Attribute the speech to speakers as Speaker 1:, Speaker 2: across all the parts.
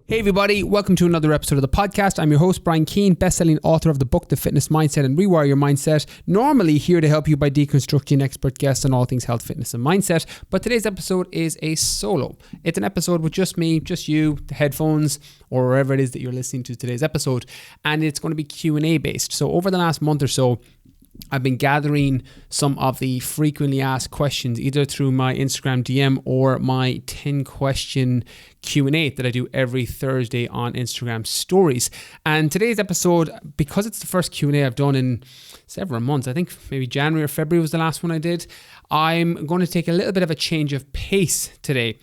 Speaker 1: Hey everybody, welcome to another episode of the podcast. I'm your host, Brian Keane, best-selling author of the book, The Fitness Mindset and Rewire Your Mindset. Normally here to help you by deconstructing expert guests on all things health, fitness and mindset. But today's episode is a solo. It's an episode with just me, just you, the headphones, or wherever it is that you're listening to today's episode. And it's going to be Q&A based. So over the last month or so, I've been gathering some of the frequently asked questions either through my Instagram DM or my 10 question Q&A that I do every Thursday on Instagram stories. And today's episode, because it's the first Q&A I've done in several months, I think maybe January or February was the last one I did, I'm going to take a little bit of a change of pace today.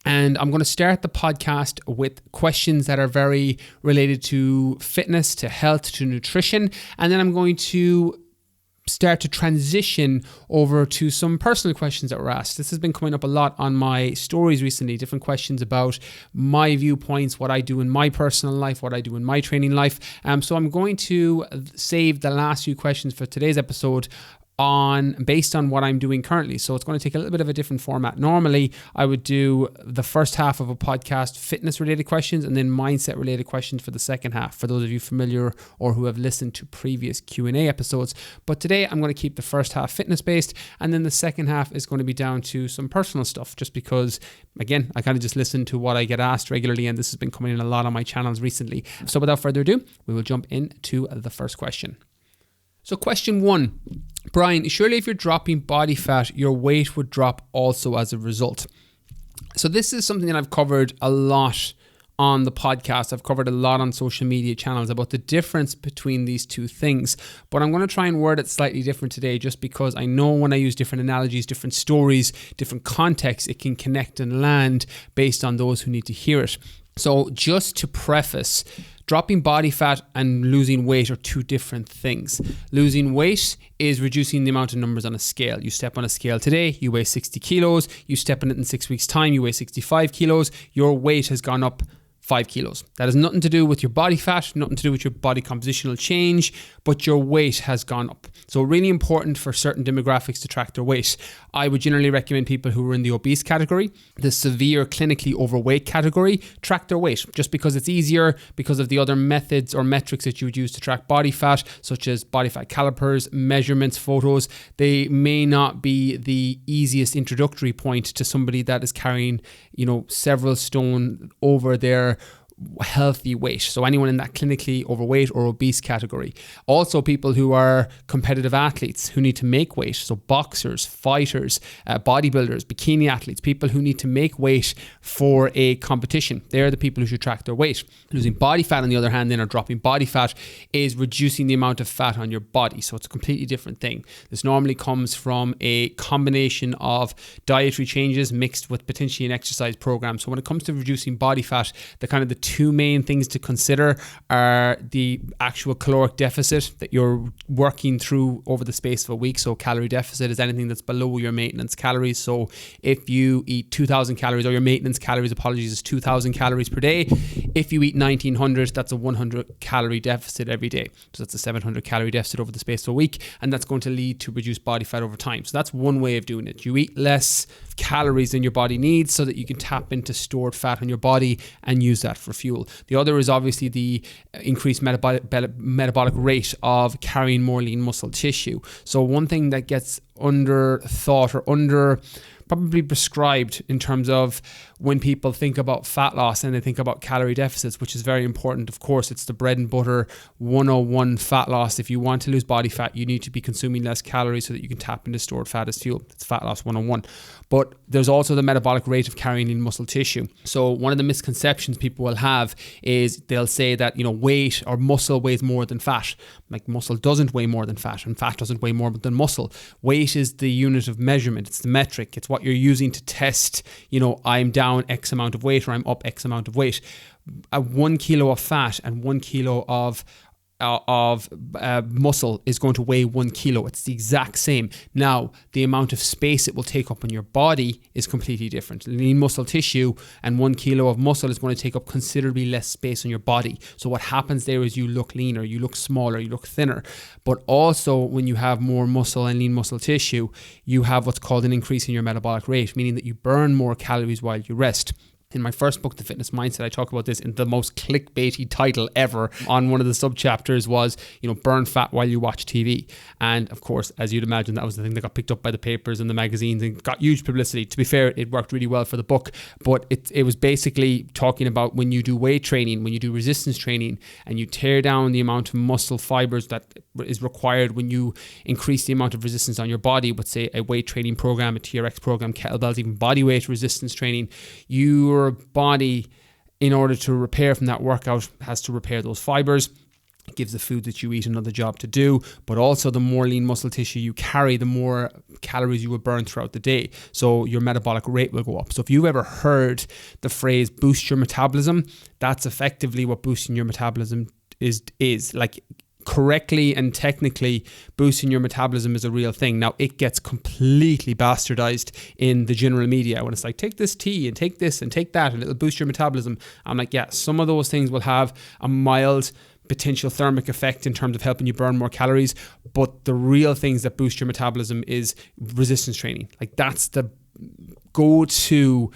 Speaker 1: And I'm going to start the podcast with questions that are very related to fitness, to health, to nutrition. And then I'm going to start to transition over to some personal questions that were asked. This has been coming up a lot on my stories recently, different questions about my viewpoints, what I do in my personal life, what I do in my training life. So I'm going to save the last few questions for today's episode based on what I'm doing currently. So it's going to take a little bit of a different format. Normally, I would do the first half of a podcast, fitness related questions, and then mindset related questions for the second half, for those of you familiar or who have listened to previous Q&A episodes. But today I'm going to keep the first half fitness based, and then the second half is going to be down to some personal stuff, just because, again, I kind of just listen to what I get asked regularly, and this has been coming in a lot on my channels recently. So without further ado, we will jump into the first question. So question 1, Brian, surely if you're dropping body fat, your weight would drop also as a result. So this is something that I've covered a lot on the podcast. I've covered a lot on social media channels about the difference between these two things. But I'm going to try and word it slightly different today, just because I know when I use different analogies, different stories, different contexts, it can connect and land based on those who need to hear it. So just to preface, dropping body fat and losing weight are two different things. Losing weight is reducing the amount of numbers on a scale. You step on a scale today, you weigh 60 kilos. You step on it in 6 weeks' time, you weigh 65 kilos. Your weight has gone up 5 kilos. That has nothing to do with your body fat, nothing to do with your body compositional change, but your weight has gone up. So really important for certain demographics to track their weight. I would generally recommend people who are in the obese category, the severe clinically overweight category, track their weight, just because it's easier because of the other methods or metrics that you would use to track body fat, such as body fat calipers, measurements, photos. They may not be the easiest introductory point to somebody that is carrying, several stone over their healthy weight. So anyone in that clinically overweight or obese category. Also people who are competitive athletes who need to make weight. So boxers, fighters, bodybuilders, bikini athletes, people who need to make weight for a competition. They're the people who should track their weight. Losing body fat, on the other hand, then, or dropping body fat, is reducing the amount of fat on your body. So it's a completely different thing. This normally comes from a combination of dietary changes mixed with potentially an exercise program. So when it comes to reducing body fat, the two main things to consider are the actual caloric deficit that you're working through over the space of a week. So calorie deficit is anything that's below your maintenance calories. So if you eat 2,000 calories, or your maintenance calories, is 2,000 calories per day. If you eat 1,900, that's a 100 calorie deficit every day. So that's a 700 calorie deficit over the space of a week. And that's going to lead to reduced body fat over time. So that's one way of doing it. You eat less calories than your body needs so that you can tap into stored fat on your body and use that for fuel. The other is obviously the increased metabolic rate of carrying more lean muscle tissue. So one thing that gets under thought or probably prescribed in terms of when people think about fat loss and they think about calorie deficits, which is very important. Of course, it's the bread and butter 101 fat loss. If you want to lose body fat, you need to be consuming less calories so that you can tap into stored fat as fuel. It's fat loss 101. But there's also the metabolic rate of carrying lean muscle tissue. So one of the misconceptions people will have is they'll say that, weight or muscle weighs more than fat. Like muscle doesn't weigh more than fat, and fat doesn't weigh more than muscle. Weight is the unit of measurement. It's the metric. It's what you're using to test, I'm down X amount of weight or I'm up X amount of weight. 1 kilo of fat and 1 kilo of muscle is going to weigh 1 kilo. It's the exact same. Now, the amount of space it will take up in your body is completely different. Lean muscle tissue and 1 kilo of muscle is going to take up considerably less space on your body. So what happens there is you look leaner, you look smaller, you look thinner. But also when you have more muscle and lean muscle tissue, you have what's called an increase in your metabolic rate, meaning that you burn more calories while you rest. In my first book, The Fitness Mindset, I talk about this in the most clickbaity title ever. On one of the subchapters was, burn fat while you watch TV. And of course, as you'd imagine, that was the thing that got picked up by the papers and the magazines and got huge publicity. To be fair, it worked really well for the book, but it was basically talking about when you do weight training, when you do resistance training, and you tear down the amount of muscle fibers that is required when you increase the amount of resistance on your body with, say, a weight training program, a TRX program, kettlebells, even body weight resistance training. Your body, in order to repair from that workout, has to repair those fibers. It gives the food that you eat another job to do, but also the more lean muscle tissue you carry, the more calories you will burn throughout the day. So your metabolic rate will go up. So if you've ever heard the phrase boost your metabolism, that's effectively what boosting your metabolism is. Like, correctly and technically, boosting your metabolism is a real thing. Now, it gets completely bastardized in the general media when it's like, take this tea and take this and take that and it'll boost your metabolism. I'm like, yeah, some of those things will have a mild potential thermic effect in terms of helping you burn more calories, but the real things that boost your metabolism is resistance training. Like, that's the go-to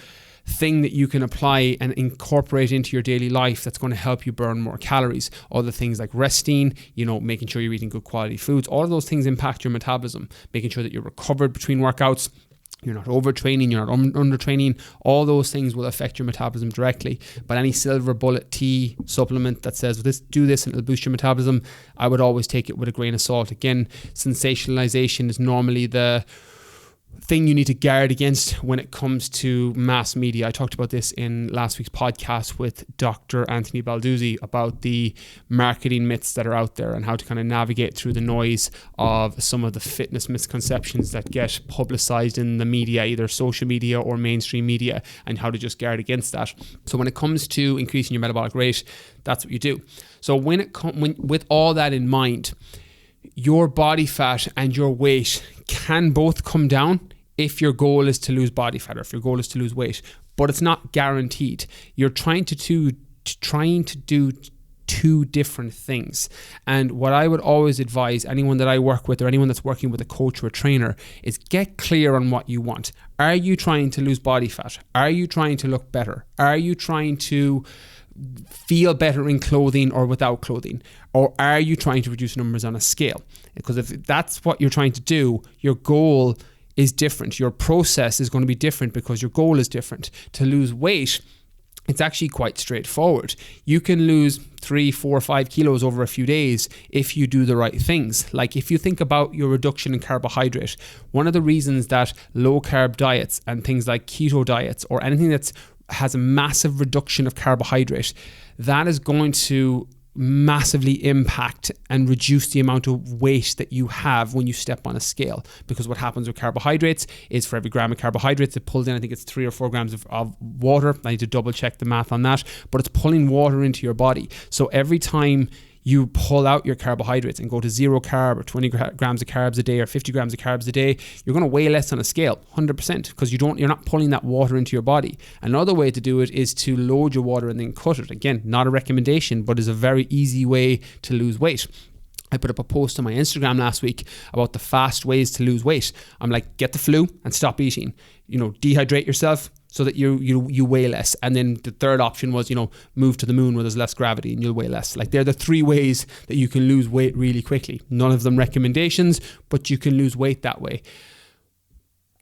Speaker 1: thing that you can apply and incorporate into your daily life that's going to help you burn more calories. Other things like resting, making sure you're eating good quality foods, all of those things impact your metabolism. Making sure that you're recovered between workouts, you're not overtraining, you're not undertraining. All those things will affect your metabolism directly. But any silver bullet tea supplement that says do this and it'll boost your metabolism, I would always take it with a grain of salt. Again, sensationalization is normally the thing you need to guard against when it comes to mass media. I talked about this in last week's podcast with Dr. Anthony Balduzzi about the marketing myths that are out there and how to kind of navigate through the noise of some of the fitness misconceptions that get publicized in the media, either social media or mainstream media, and how to just guard against that. So when it comes to increasing your metabolic rate, that's what you do. So with all that in mind, your body fat and your weight can both come down if your goal is to lose body fat or if your goal is to lose weight, but it's not guaranteed. You're trying to do two different things. And what I would always advise anyone that I work with or anyone that's working with a coach or a trainer is get clear on what you want. Are you trying to lose body fat? Are you trying to look better? Are you trying to feel better in clothing or without clothing? Or are you trying to reduce numbers on a scale? Because if that's what you're trying to do, your goal is different. Your process is going to be different because your goal is different. To lose weight, it's actually quite straightforward. You can lose 3, 4, 5 kilos over a few days if you do the right things. Like, if you think about your reduction in carbohydrate, one of the reasons that low carb diets and things like keto diets or anything that has a massive reduction of carbohydrate, that is going to massively impact and reduce the amount of weight that you have when you step on a scale. Because what happens with carbohydrates is for every gram of carbohydrates, it pulls in, I think it's 3 or 4 grams of water. I need to double check the math on that, but it's pulling water into your body. So every time you pull out your carbohydrates and go to 0 carb or 20 grams of carbs a day or 50 grams of carbs a day, you're going to weigh less on a scale, 100%, because you're not pulling that water into your body. Another way to do it is to load your water and then cut it. Again, not a recommendation, but is a very easy way to lose weight. I put up a post on my Instagram last week about the fast ways to lose weight. I'm like, get the flu and stop eating. Dehydrate yourself so that you weigh less. And then the third option was, move to the moon where there's less gravity and you'll weigh less. Like, they're the 3 ways that you can lose weight really quickly. None of them recommendations, but you can lose weight that way.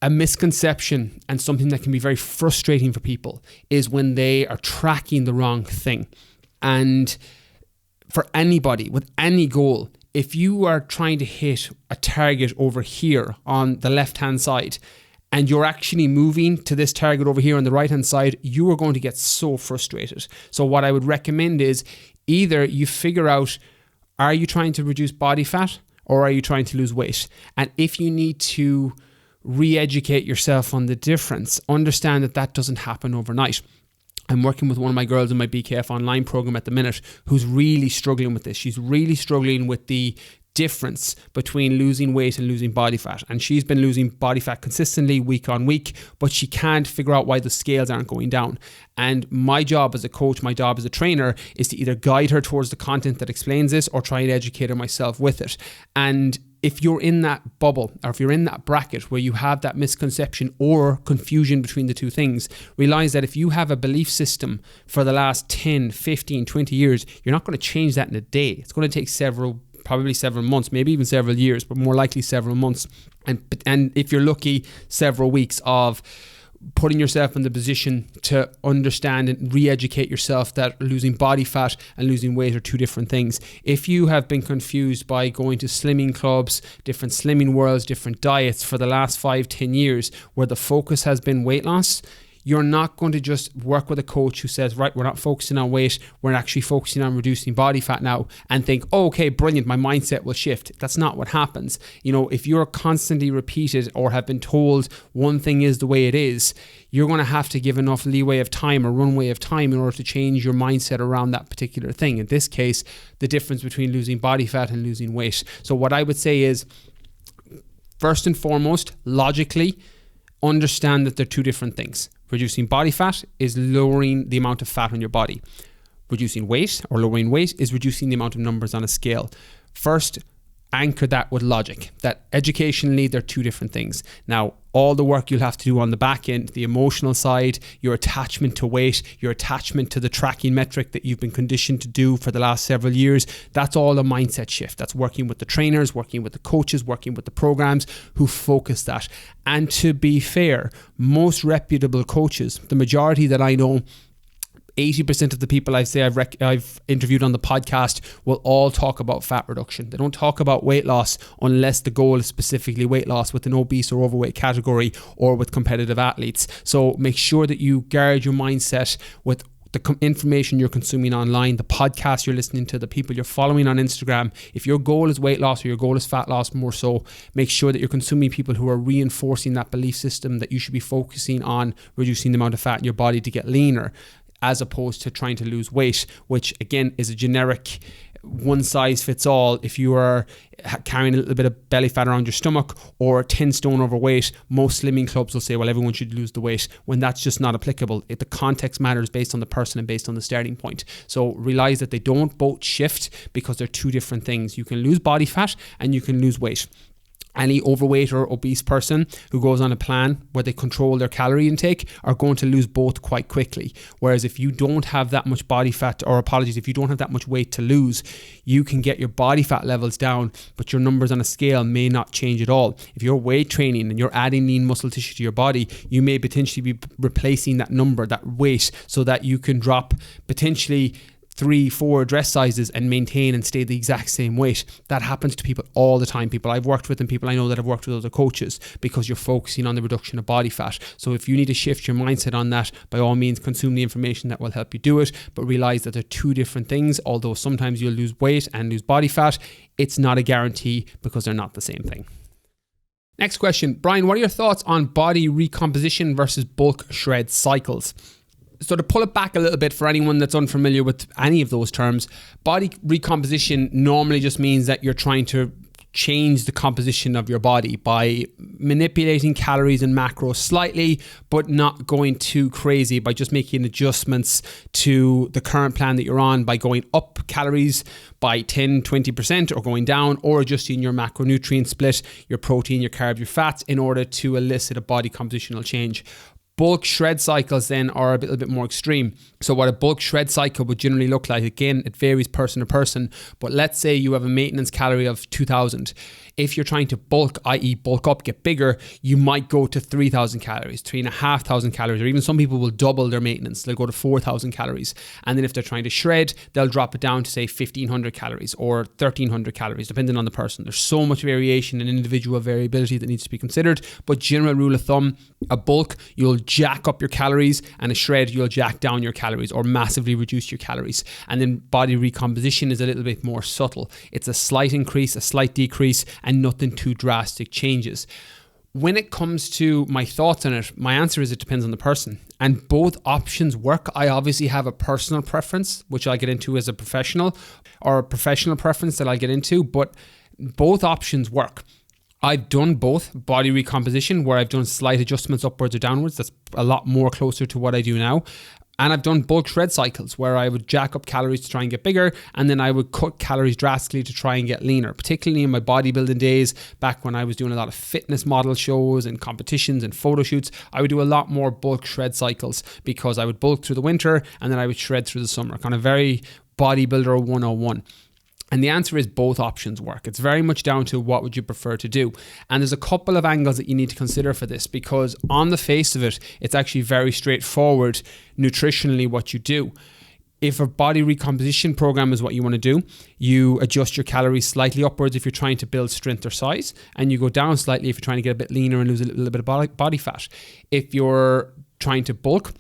Speaker 1: A misconception and something that can be very frustrating for people is when they are tracking the wrong thing. And for anybody with any goal, if you are trying to hit a target over here on the left-hand side, and you're actually moving to this target over here on the right-hand side, you are going to get so frustrated. So what I would recommend is either you figure out, are you trying to reduce body fat or are you trying to lose weight? And if you need to re-educate yourself on the difference, understand that doesn't happen overnight. I'm working with one of my girls in my BKF online program at the minute who's really struggling with this. She's really struggling with the difference between losing weight and losing body fat, and she's been losing body fat consistently week on week, but she can't figure out why the scales aren't going down. And my job as a coach, my job as a trainer, is to either guide her towards the content that explains this or try and educate her myself with it. And if you're in that bubble, or if you're in that bracket where you have that misconception or confusion between the two things, realize that if you have a belief system for the last 10, 15, 20 years, you're not going to change that in a day. It's going to take probably several months, maybe even several years, but more likely several months. And if you're lucky, several weeks of putting yourself in the position to understand and re-educate yourself that losing body fat and losing weight are two different things. If you have been confused by going to slimming clubs, different slimming worlds, different diets for the last 5-10 years where the focus has been weight loss, you're not going to just work with a coach who says, right, we're not focusing on weight, we're actually focusing on reducing body fat now, and think, oh, okay, brilliant, my mindset will shift. That's not what happens. If you're constantly repeated or have been told one thing is the way it is, you're going to have to give enough leeway of time or runway of time in order to change your mindset around that particular thing. In this case, the difference between losing body fat and losing weight. So what I would say is, first and foremost, logically, understand that they're two different things. Reducing body fat is lowering the amount of fat on your body. Reducing weight or lowering weight is reducing the amount of numbers on a scale. First, anchor that with logic, that educationally they're two different things. Now, all the work you'll have to do on the back end, the emotional side, your attachment to weight, your attachment to the tracking metric that you've been conditioned to do for the last several years, that's all a mindset shift. That's working with the trainers, working with the coaches, working with the programs who focus that. And to be fair, most reputable coaches, the majority that I know, 80% of the people I've interviewed on the podcast will all talk about fat reduction. They don't talk about weight loss unless the goal is specifically weight loss with an obese or overweight category or with competitive athletes. So make sure that you guard your mindset with the information you're consuming online, the podcast you're listening to, the people you're following on Instagram. If your goal is weight loss or your goal is fat loss more so, make sure that you're consuming people who are reinforcing that belief system that you should be focusing on reducing the amount of fat in your body to get leaner, as opposed to trying to lose weight, which again is a generic one size fits all. If you are carrying a little bit of belly fat around your stomach or 10 stone overweight, most slimming clubs will say, well, everyone should lose the weight, when that's just not applicable. The context matters based on the person and based on the starting point. So realize that they don't both shift because they're two different things. You can lose body fat and you can lose weight. Any overweight or obese person who goes on a plan where they control their calorie intake are going to lose both quite quickly. Whereas if you don't have that much body fat, if you don't have that much weight to lose, you can get your body fat levels down, but your numbers on a scale may not change at all. If you're weight training and you're adding lean muscle tissue to your body, you may potentially be replacing that number, that weight, so that you can drop potentially 3-4 dress sizes and maintain and stay the exact same weight. That happens to people all the time. People I've worked with and people I know that have worked with other coaches, because you're focusing on the reduction of body fat. So if you need to shift your mindset on that, by all means consume the information that will help you do it, but realize that they're two different things. Although sometimes you'll lose weight and lose body fat, it's not a guarantee because they're not the same thing. Next question, Brian, what are your thoughts on body recomposition versus bulk shred cycles? So to pull it back a little bit for anyone that's unfamiliar with any of those terms, body recomposition normally just means that you're trying to change the composition of your body by manipulating calories and macros slightly, but not going too crazy, by just making adjustments to the current plan that you're on by going up calories by 10-20% or going down, or adjusting your macronutrient split, your protein, your carb, your fats, in order to elicit a body compositional change. Bulk shred cycles then are a little bit more extreme. So what a bulk shred cycle would generally look like, again, it varies person to person, but let's say you have a maintenance calorie of 2,000. If you're trying to bulk, i.e. bulk up, get bigger, you might go to 3,000 calories, 3,500 calories, or even some people will double their maintenance. They'll go to 4,000 calories. And then if they're trying to shred, they'll drop it down to say 1,500 calories or 1,300 calories, depending on the person. There's so much variation and individual variability that needs to be considered. But general rule of thumb, a bulk, you'll jack up your calories, and a shred, you'll jack down your calories or massively reduce your calories. And then body recomposition is a little bit more subtle. It's a slight increase, a slight decrease, and nothing too drastic changes. When it comes to my thoughts on it, my answer is it depends on the person. And both options work. I obviously have a personal preference, which I'll get into as a professional, or a professional preference that I'll get into, but both options work. I've done both body recomposition, where I've done slight adjustments upwards or downwards. That's a lot more closer to what I do now. And I've done bulk shred cycles where I would jack up calories to try and get bigger, and then I would cut calories drastically to try and get leaner, particularly in my bodybuilding days, back when I was doing a lot of fitness model shows and competitions and photo shoots. I would do a lot more bulk shred cycles because I would bulk through the winter and then I would shred through the summer, kind of very bodybuilder 101. And the answer is both options work. It's very much down to what would you prefer to do. And there's a couple of angles that you need to consider for this, because on the face of it, it's actually very straightforward nutritionally what you do. If a body recomposition program is what you want to do, you adjust your calories slightly upwards if you're trying to build strength or size, and you go down slightly if you're trying to get a bit leaner and lose a little bit of body fat. If you're trying to bulk,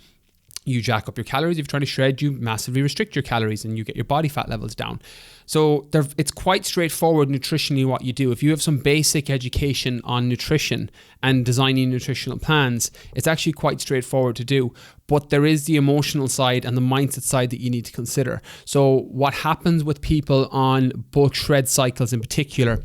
Speaker 1: you jack up your calories. If you're trying to shred, you massively restrict your calories and you get your body fat levels down. So it's quite straightforward nutritionally what you do. If you have some basic education on nutrition and designing nutritional plans, it's actually quite straightforward to do. But there is the emotional side and the mindset side that you need to consider. So what happens with people on bulk shred cycles in particular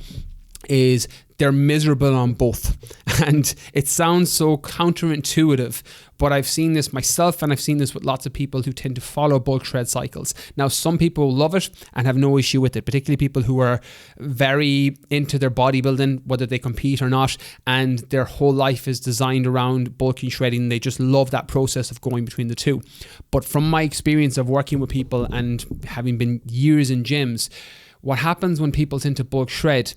Speaker 1: is they're miserable on both. And it sounds so counterintuitive, but I've seen this myself and I've seen this with lots of people who tend to follow bulk shred cycles. Now, some people love it and have no issue with it, particularly people who are very into their bodybuilding, whether they compete or not, and their whole life is designed around bulking, shredding. They just love that process of going between the two. But from my experience of working with people and having been years in gyms, what happens when people tend to bulk shred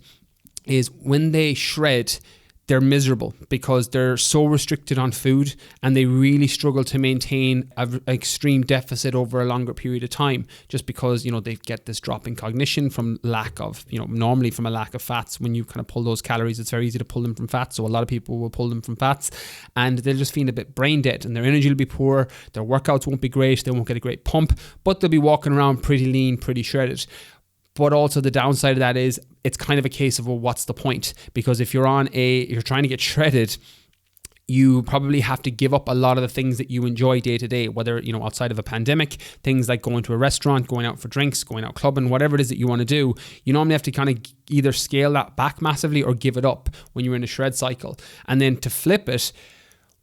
Speaker 1: is when they shred, they're miserable because they're so restricted on food and they really struggle to maintain an extreme deficit over a longer period of time, just because, they get this drop in cognition from lack of, normally from a lack of fats. When you kind of pull those calories, it's very easy to pull them from fats. So a lot of people will pull them from fats and they'll just feel a bit brain dead and their energy will be poor. Their workouts won't be great. They won't get a great pump, but they'll be walking around pretty lean, pretty shredded. But also the downside of that is it's kind of a case of, well, what's the point? Because if you're trying to get shredded, you probably have to give up a lot of the things that you enjoy day to day, whether, outside of a pandemic, things like going to a restaurant, going out for drinks, going out clubbing, whatever it is that you want to do. You normally have to kind of either scale that back massively or give it up when you're in a shred cycle. And then to flip it,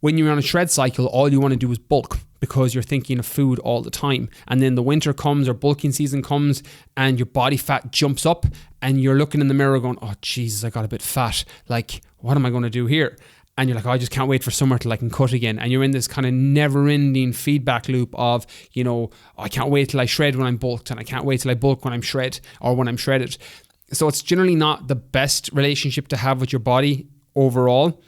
Speaker 1: when you're on a shred cycle, all you want to do is bulk because you're thinking of food all the time. And then the winter comes or bulking season comes and your body fat jumps up and you're looking in the mirror going, oh, Jesus, I got a bit fat. Like, what am I going to do here? And you're like, oh, I just can't wait for summer till I can cut again. And you're in this kind of never-ending feedback loop of, I can't wait till I shred when I'm bulked and I can't wait till I bulk when I'm shred or when I'm shredded. So it's generally not the best relationship to have with your body overall,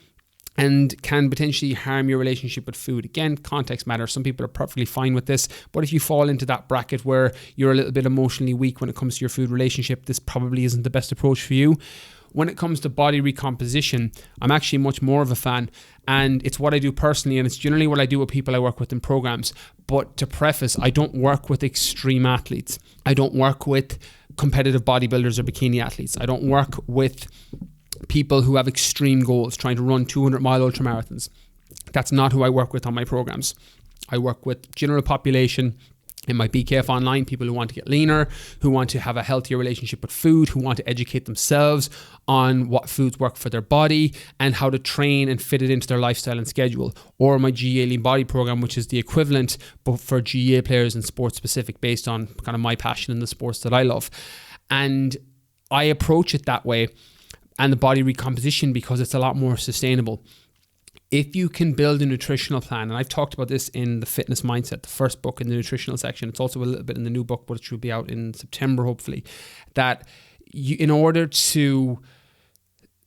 Speaker 1: and can potentially harm your relationship with food. Again, context matters. Some people are perfectly fine with this, but if you fall into that bracket where you're a little bit emotionally weak when it comes to your food relationship, this probably isn't the best approach for you. When it comes to body recomposition, I'm actually much more of a fan, and it's what I do personally, and it's generally what I do with people I work with in programs. But to preface, I don't work with extreme athletes. I don't work with competitive bodybuilders or bikini athletes. I don't work with people who have extreme goals, trying to run 200-mile ultramarathons. That's not who I work with on my programs. I work with general population in my BKF Online, people who want to get leaner, who want to have a healthier relationship with food, who want to educate themselves on what foods work for their body and how to train and fit it into their lifestyle and schedule. Or my GA Lean Body program, which is the equivalent but for GA players and sports specific, based on kind of my passion in the sports that I love. And I approach it that way, and the body recomposition, because it's a lot more sustainable. If you can build a nutritional plan, and I've talked about this in the Fitness Mindset, the first book in the nutritional section. It's also a little bit in the new book, but it should be out in September, hopefully, that you, in order to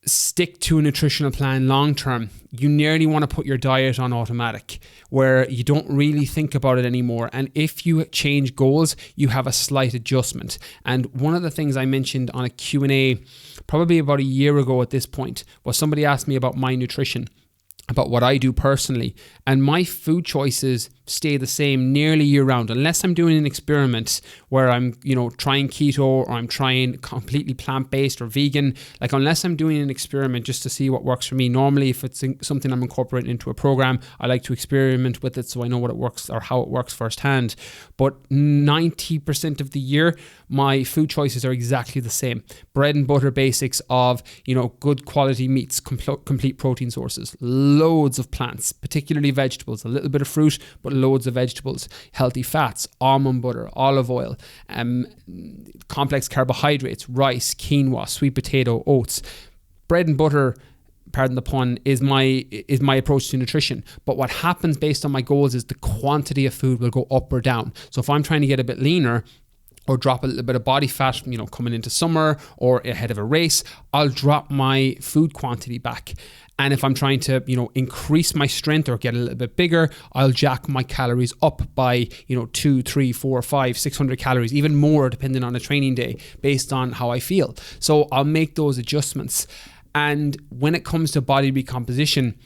Speaker 1: stick to a nutritional plan long term, you nearly want to put your diet on automatic, where you don't really think about it anymore. And if you change goals, you have a slight adjustment. And one of the things I mentioned on a Q&A probably about a year ago at this point was somebody asked me about my nutrition, about what I do personally, and my food choices stay the same nearly year round, unless I'm doing an experiment where I'm, trying keto or I'm trying completely plant-based or vegan. Like, unless I'm doing an experiment just to see what works for me. Normally, if it's something I'm incorporating into a program, I like to experiment with it so I know what it works or how it works firsthand. But 90% of the year, my food choices are exactly the same. Bread and butter basics of, good quality meats, complete protein sources, loads of plants, particularly vegetables, a little bit of fruit, but loads of vegetables, healthy fats, almond butter, olive oil, complex carbohydrates, rice, quinoa, sweet potato, oats. Bread and butter, pardon the pun, is my approach to nutrition. But what happens based on my goals is the quantity of food will go up or down. So if I'm trying to get a bit leaner, or drop a little bit of body fat, coming into summer or ahead of a race, I'll drop my food quantity back. And if I'm trying to, increase my strength or get a little bit bigger, I'll jack my calories up by, 2, 3, 4, 5, 600 calories, even more depending on a training day based on how I feel. So I'll make those adjustments. And when it comes to body recomposition,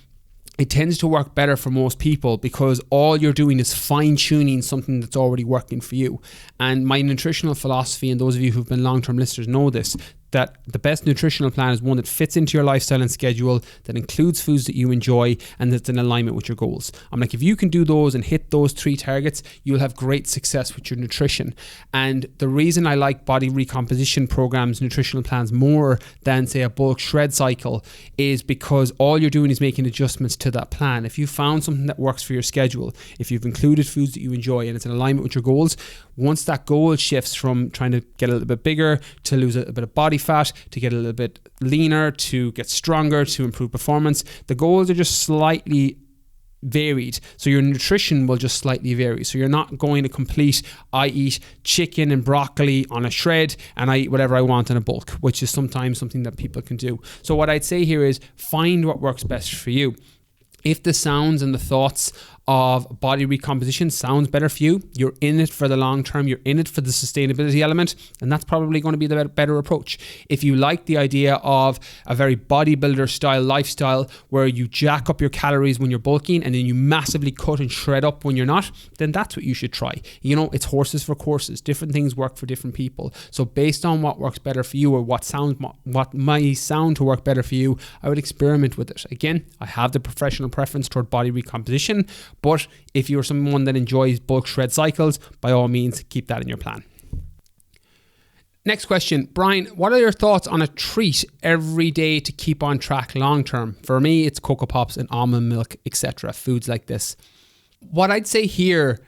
Speaker 1: it tends to work better for most people because all you're doing is fine-tuning something that's already working for you. And my nutritional philosophy, and those of you who've been long-term listeners know this, that the best nutritional plan is one that fits into your lifestyle and schedule, that includes foods that you enjoy, and that's in alignment with your goals. I'm like, if you can do those and hit those 3 targets, you'll have great success with your nutrition. And the reason I like body recomposition programs, nutritional plans more than say a bulk shred cycle is because all you're doing is making adjustments to that plan. If you found something that works for your schedule, if you've included foods that you enjoy and it's in alignment with your goals, once that goal shifts from trying to get a little bit bigger, to lose a little bit of body fat, to get a little bit leaner, to get stronger, to improve performance, the goals are just slightly varied. So your nutrition will just slightly vary. So you're not going to complete, I eat chicken and broccoli on a shred and I eat whatever I want in a bulk, which is sometimes something that people can do. So what I'd say here is find what works best for you. If the sounds and the thoughts of body recomposition sounds better for you, you're in it for the long term, you're in it for the sustainability element, and that's probably going to be the better approach. If you like the idea of a very bodybuilder style lifestyle where you jack up your calories when you're bulking and then you massively cut and shred up when you're not, then that's what you should try. It's horses for courses. Different things work for different people. So based on what works better for you or what might sound to work better for you, I would experiment with it. Again, I have the professional preference toward body recomposition, but if you're someone that enjoys bulk shred cycles, by all means, keep that in your plan. Next question, Brian, what are your thoughts on a treat every day to keep on track long term? For me, it's Cocoa Pops and almond milk, etc., foods like this. What I'd say here,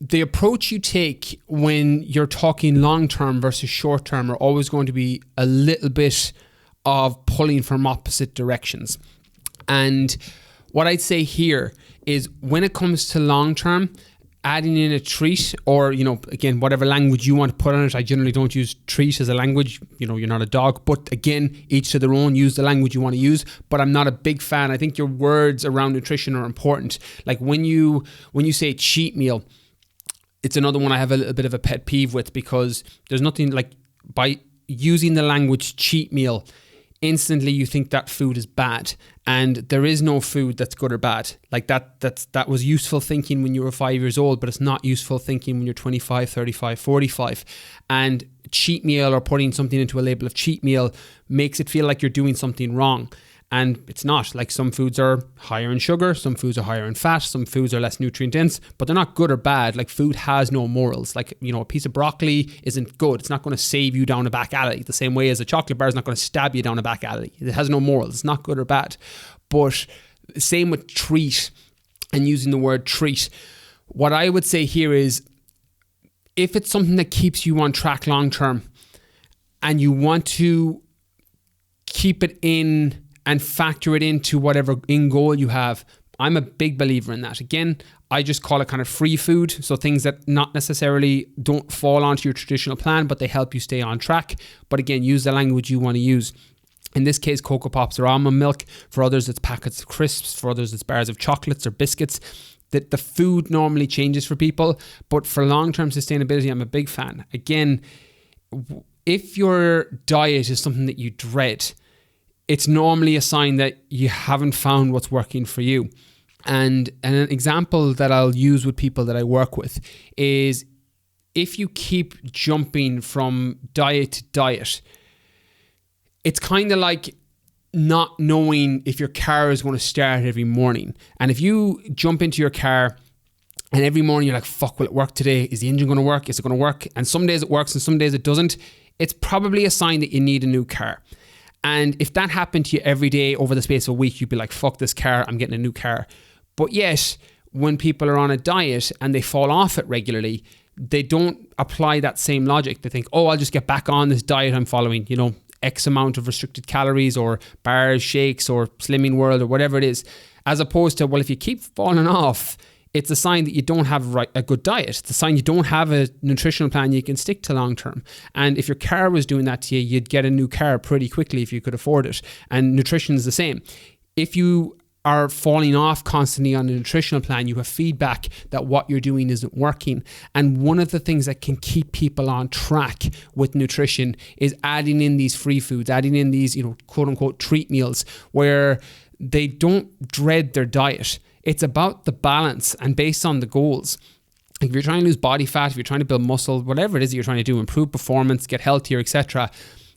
Speaker 1: the approach you take when you're talking long term versus short term are always going to be a little bit of pulling from opposite directions. And what I'd say here is when it comes to long term, adding in a treat or, again, whatever language you want to put on it. I generally don't use treat as a language. You're not a dog, but again, each to their own, use the language you want to use. But I'm not a big fan. I think your words around nutrition are important. Like when you say cheat meal, it's another one I have a little bit of a pet peeve with because there's nothing like by using the language cheat meal, instantly you think that food is bad, and there is no food that's good or bad. Like that was useful thinking when you were 5 years old, but it's not useful thinking when you're 25, 35, 45. And cheat meal or putting something into a label of cheat meal makes it feel like you're doing something wrong. And it's not. Like some foods are higher in sugar, some foods are higher in fat, some foods are less nutrient dense, but they're not good or bad. Like food has no morals. Like, a piece of broccoli isn't good. It's not going to save you down a back alley the same way as a chocolate bar is not going to stab you down a back alley. It has no morals. It's not good or bad. But same with treat and using the word treat. What I would say here is if it's something that keeps you on track long term and you want to keep it in and factor it into whatever end goal you have, I'm a big believer in that. Again, I just call it kind of free food. So things that not necessarily don't fall onto your traditional plan, but they help you stay on track. But again, use the language you want to use. In this case, Cocoa Pops or almond milk. For others, it's packets of crisps. For others, it's bars of chocolates or biscuits. The food normally changes for people. But for long-term sustainability, I'm a big fan. Again, if your diet is something that you dread, it's normally a sign that you haven't found what's working for you. And an example that I'll use with people that I work with is if you keep jumping from diet to diet, it's kind of like not knowing if your car is going to start every morning. And if you jump into your car and every morning you're like, fuck, will it work today? Is the engine going to work? Is it going to work? And some days it works and some days it doesn't. It's probably a sign that you need a new car. And if that happened to you every day over the space of a week, you'd be like, fuck this car, I'm getting a new car. But yet, when people are on a diet and they fall off it regularly, they don't apply that same logic. They think, oh, I'll just get back on this diet I'm following, X amount of restricted calories or bars, shakes or Slimming World or whatever it is. As opposed to, well, if you keep falling off, it's a sign that you don't have a good diet. It's a sign you don't have a nutritional plan you can stick to long term. And if your car was doing that to you, you'd get a new car pretty quickly if you could afford it. And nutrition is the same. If you are falling off constantly on a nutritional plan, you have feedback that what you're doing isn't working. And one of the things that can keep people on track with nutrition is adding in these free foods, adding in these, quote unquote treat meals where they don't dread their diet. It's about the balance and based on the goals. If you're trying to lose body fat, if you're trying to build muscle, whatever it is that you're trying to do, improve performance, get healthier, etc.,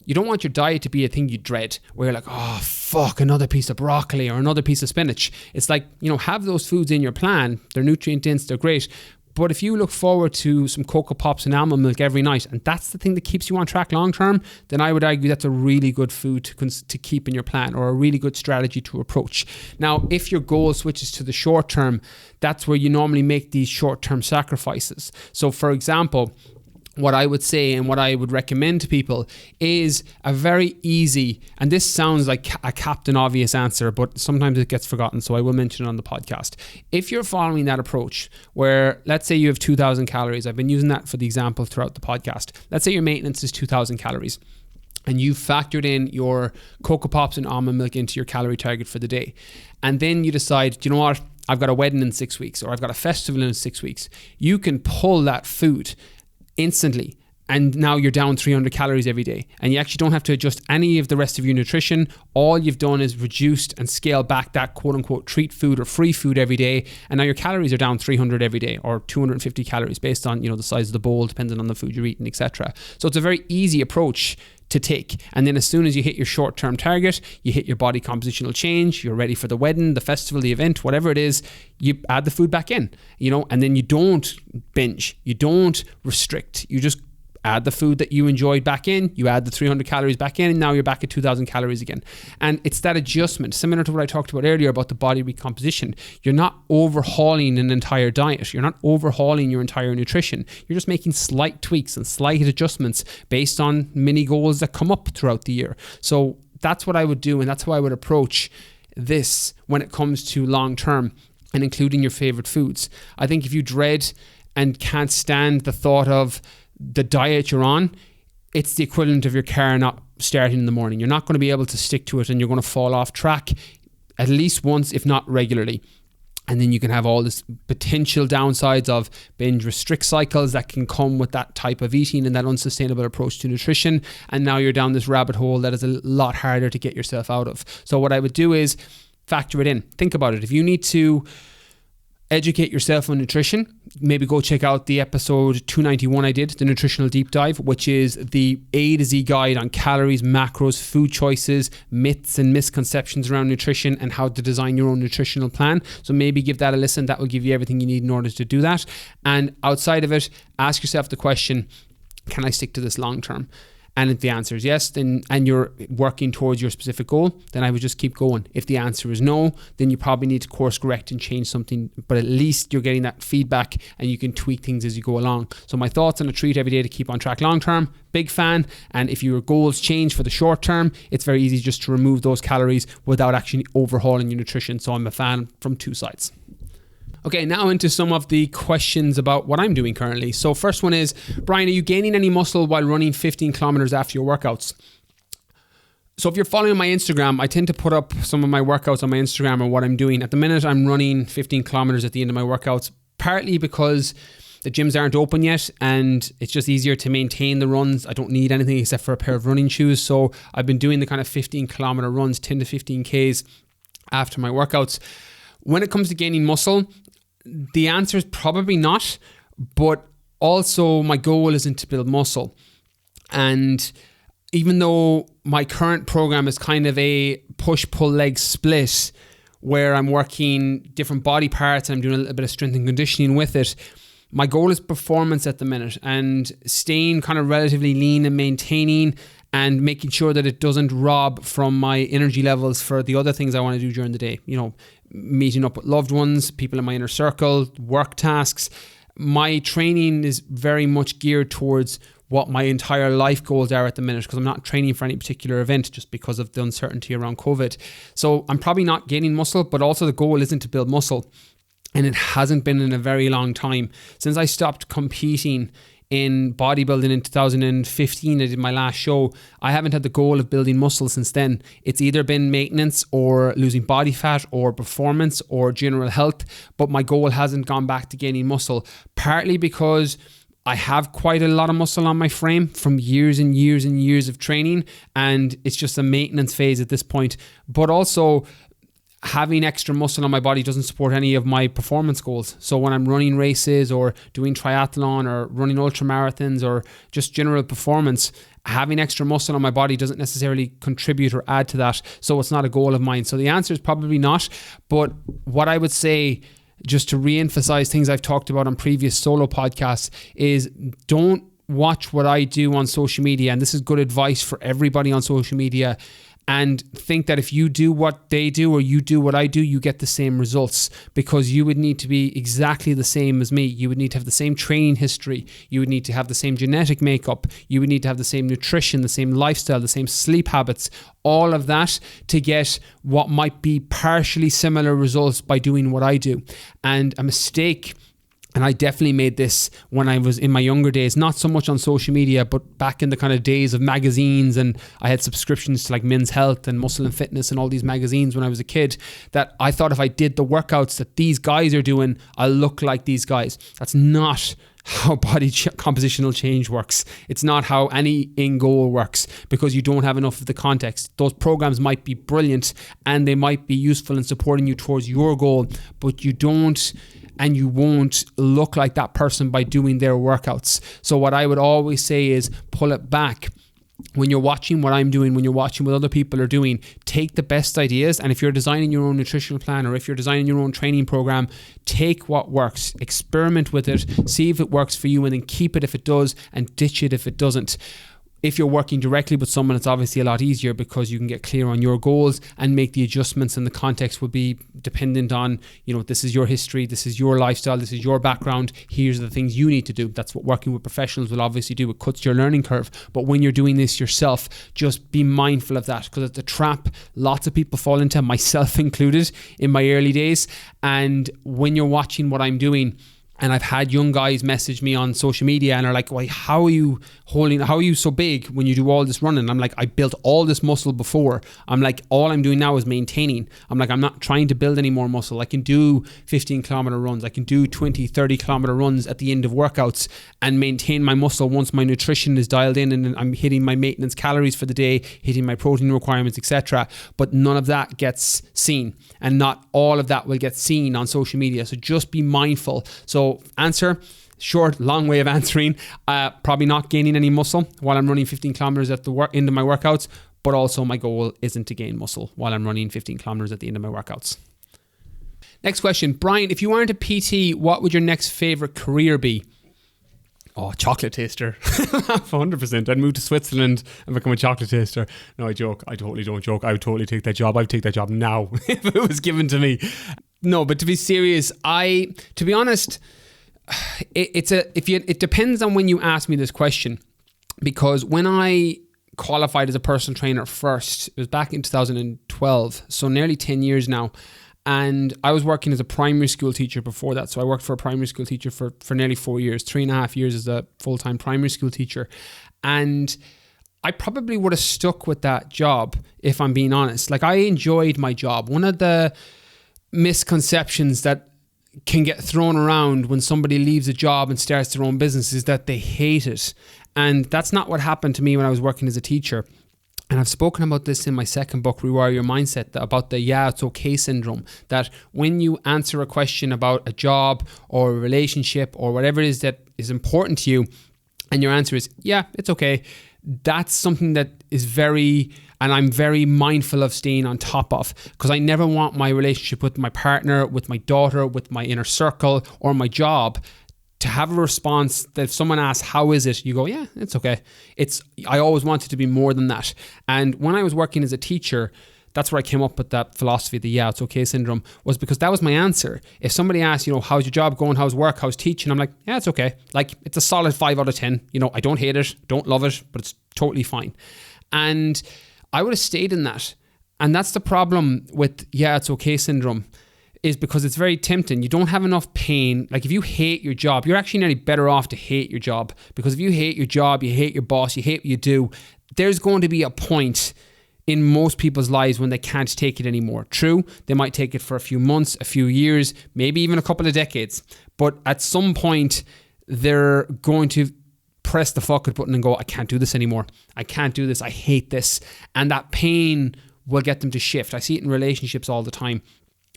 Speaker 1: you don't want your diet to be a thing you dread, where you're like, oh, fuck, another piece of broccoli or another piece of spinach. It's like, have those foods in your plan. They're nutrient dense, they're great. But if you look forward to some Cocoa Pops and almond milk every night, and that's the thing that keeps you on track long term, then I would argue that's a really good food to keep in your plan, or a really good strategy to approach. Now, if your goal switches to the short term, that's where you normally make these short term sacrifices. So for example, what I would say and what I would recommend to people is a very easy, and this sounds like a Captain Obvious answer, but sometimes it gets forgotten, so I will mention it on the podcast. If you're following that approach where, let's say you have 2,000 calories, I've been using that for the example throughout the podcast. Let's say your maintenance is 2,000 calories and you've factored in your Cocoa Pops and almond milk into your calorie target for the day. And then you decide, do you know what? I've got a wedding in 6 weeks, or I've got a festival in 6 weeks. You can pull that food instantly, and now you're down 300 calories every day, and you actually don't have to adjust any of the rest of your nutrition. All you've done is reduced and scaled back that quote unquote treat food or free food every day, and now your calories are down 300 every day, or 250 calories based on the size of the bowl, depending on the food you're eating, etc. So it's a very easy approach to take. And then as soon as you hit your short-term target, you hit your body compositional change, you're ready for the wedding, the festival, the event, whatever it is, you add the food back in, and then you don't binge, you don't restrict, you just add the food that you enjoyed back in, you add the 300 calories back in, and now you're back at 2,000 calories again. And it's that adjustment, similar to what I talked about earlier about the body recomposition. You're not overhauling an entire diet. You're not overhauling your entire nutrition. You're just making slight tweaks and slight adjustments based on mini goals that come up throughout the year. So that's what I would do, and that's how I would approach this when it comes to long term and including your favorite foods. I think if you dread and can't stand the thought of the diet you're on, it's the equivalent of your car not starting in the morning. You're not going to be able to stick to it, and you're going to fall off track at least once, if not regularly. And then you can have all this potential downsides of binge restrict cycles that can come with that type of eating and that unsustainable approach to nutrition. And now you're down this rabbit hole that is a lot harder to get yourself out of. So what I would do is factor it in. Think about it. If you need to educate yourself on nutrition, maybe go check out the episode 291 I did, the nutritional deep dive, which is the A to Z guide on calories, macros, food choices, myths and misconceptions around nutrition, and how to design your own nutritional plan. So maybe give that a listen. That will give you everything you need in order to do that. And outside of it, ask yourself the question, can I stick to this long term? And if the answer is yes, then and you're working towards your specific goal, then I would just keep going. If the answer is no, then you probably need to course correct and change something, but at least you're getting that feedback and you can tweak things as you go along. So my thoughts on a treat every day to keep on track long term, big fan. And if your goals change for the short term, it's very easy just to remove those calories without actually overhauling your nutrition. So I'm a fan from two sides. Okay, now into some of the questions about what I'm doing currently. So first one is, Brian, are you gaining any muscle while running 15 kilometers after your workouts? So if you're following my Instagram, I tend to put up some of my workouts on my Instagram or what I'm doing. At the minute, I'm running 15 kilometers at the end of my workouts, partly because the gyms aren't open yet and it's just easier to maintain the runs. I don't need anything except for a pair of running shoes. So I've been doing the kind of 15 kilometer runs, 10 to 15 Ks after my workouts. When it comes to gaining muscle, the answer is probably not, but also my goal isn't to build muscle. And even though my current program is kind of a push-pull-leg split where I'm working different body parts and I'm doing a little bit of strength and conditioning with it, my goal is performance at the minute and staying kind of relatively lean and maintaining and making sure that it doesn't rob from my energy levels for the other things I want to do during the day. Meeting up with loved ones, people in my inner circle, work tasks. My training is very much geared towards what my entire life goals are at the minute, because I'm not training for any particular event just because of the uncertainty around COVID. So I'm probably not gaining muscle, but also the goal isn't to build muscle. And it hasn't been in a very long time. Since I stopped competing in bodybuilding in 2015, I did my last show, I haven't had the goal of building muscle since then. It's either been maintenance or losing body fat or performance or general health, but my goal hasn't gone back to gaining muscle, partly because I have quite a lot of muscle on my frame from years and years and years of training, and it's just a maintenance phase at this point. But also, having extra muscle on my body doesn't support any of my performance goals. So when I'm running races or doing triathlon or running ultra marathons or just general performance, having extra muscle on my body doesn't necessarily contribute or add to that. So it's not a goal of mine. So the answer is probably not. But what I would say, just to re-emphasize things I've talked about on previous solo podcasts, is don't watch what I do on social media. And this is good advice for everybody on social media. And think that if you do what they do or you do what I do, you get the same results, because you would need to be exactly the same as me. You would need to have the same training history. You would need to have the same genetic makeup. You would need to have the same nutrition, the same lifestyle, the same sleep habits, all of that to get what might be partially similar results by doing what I do. And a mistake, and I definitely made this when I was in my younger days, not so much on social media, but back in the kind of days of magazines, and I had subscriptions to like Men's Health and Muscle and Fitness and all these magazines when I was a kid, that I thought if I did the workouts that these guys are doing, I'll look like these guys. That's not how body compositional change works. It's not how any end goal works, because you don't have enough of the context. Those programs might be brilliant and they might be useful in supporting you towards your goal, but you don't and you won't look like that person by doing their workouts. So what I would always say is pull it back. When you're watching what I'm doing, when you're watching what other people are doing, take the best ideas. And if you're designing your own nutritional plan, or if you're designing your own training program, take what works, experiment with it, see if it works for you, and then keep it if it does and ditch it if it doesn't. If you're working directly with someone, it's obviously a lot easier because you can get clear on your goals and make the adjustments, and the context will be dependent on, this is your history, this is your lifestyle, this is your background, here's the things you need to do. That's what working with professionals will obviously do. It cuts your learning curve. But when you're doing this yourself, just be mindful of that, because it's a trap lots of people fall into, myself included, in my early days. And when you're watching what I'm doing, and I've had young guys message me on social media and are like, "Why? How are you so big when you do all this running?" I'm like, I built all this muscle before. I'm like, all I'm doing now is maintaining. I'm like, I'm not trying to build any more muscle. I can do 15-kilometer runs. I can do 20, 30-kilometer runs at the end of workouts and maintain my muscle once my nutrition is dialed in and I'm hitting my maintenance calories for the day, hitting my protein requirements, etc. But none of that gets seen, and not all of that will get seen on social media. So just be mindful. So answer, short, long way of answering, probably not gaining any muscle while I'm running 15 kilometers at the end of my workouts, but also my goal isn't to gain muscle while I'm running 15 kilometers at the end of my workouts. Next question, Brian, if you weren't a PT, what would your next favorite career be? Oh, chocolate taster. 100%. I'd move to Switzerland and become a chocolate taster. No, I joke. I totally don't joke. I would totally take that job. I would take that job now if it was given to me. No, but to be serious, to be honest, it depends on when you ask me this question, because when I qualified as a personal trainer first, it was back in 2012, so nearly 10 years now. And I was working as a primary school teacher before that. So I worked for a primary school teacher for nearly 4 years, 3.5 years as a full-time primary school teacher. And I probably would have stuck with that job, if I'm being honest. Like, I enjoyed my job. One of the misconceptions that can get thrown around when somebody leaves a job and starts their own business is that they hate it. And that's not what happened to me when I was working as a teacher. And I've spoken about this in my second book, Rewire Your Mindset, about the it's okay syndrome, that when you answer a question about a job or a relationship or whatever it is that is important to you, and your answer is, yeah, it's okay, that's something that is and I'm very mindful of staying on top of, because I never want my relationship with my partner, with my daughter, with my inner circle, or my job to have a response that if someone asks, how is it? You go, yeah, it's okay. I always wanted to be more than that. And when I was working as a teacher, that's where I came up with that philosophy, the yeah, it's okay syndrome, was because that was my answer. If somebody asked, how's your job going? How's work? How's teaching? I'm like, yeah, it's okay. Like, it's a solid 5 out of 10. I don't hate it, don't love it, but it's totally fine. And I would have stayed in that. And that's the problem with yeah, it's okay syndrome, is because it's very tempting. You don't have enough pain. Like, if you hate your job, you're actually nearly better off to hate your job, because if you hate your job, you hate your boss, you hate what you do, there's going to be a point in most people's lives when they can't take it anymore. True, they might take it for a few months, a few years, maybe even a couple of decades. But at some point, they're going to press the fuck it button and go, I can't do this anymore. I can't do this. I hate this. And that pain will get them to shift. I see it in relationships all the time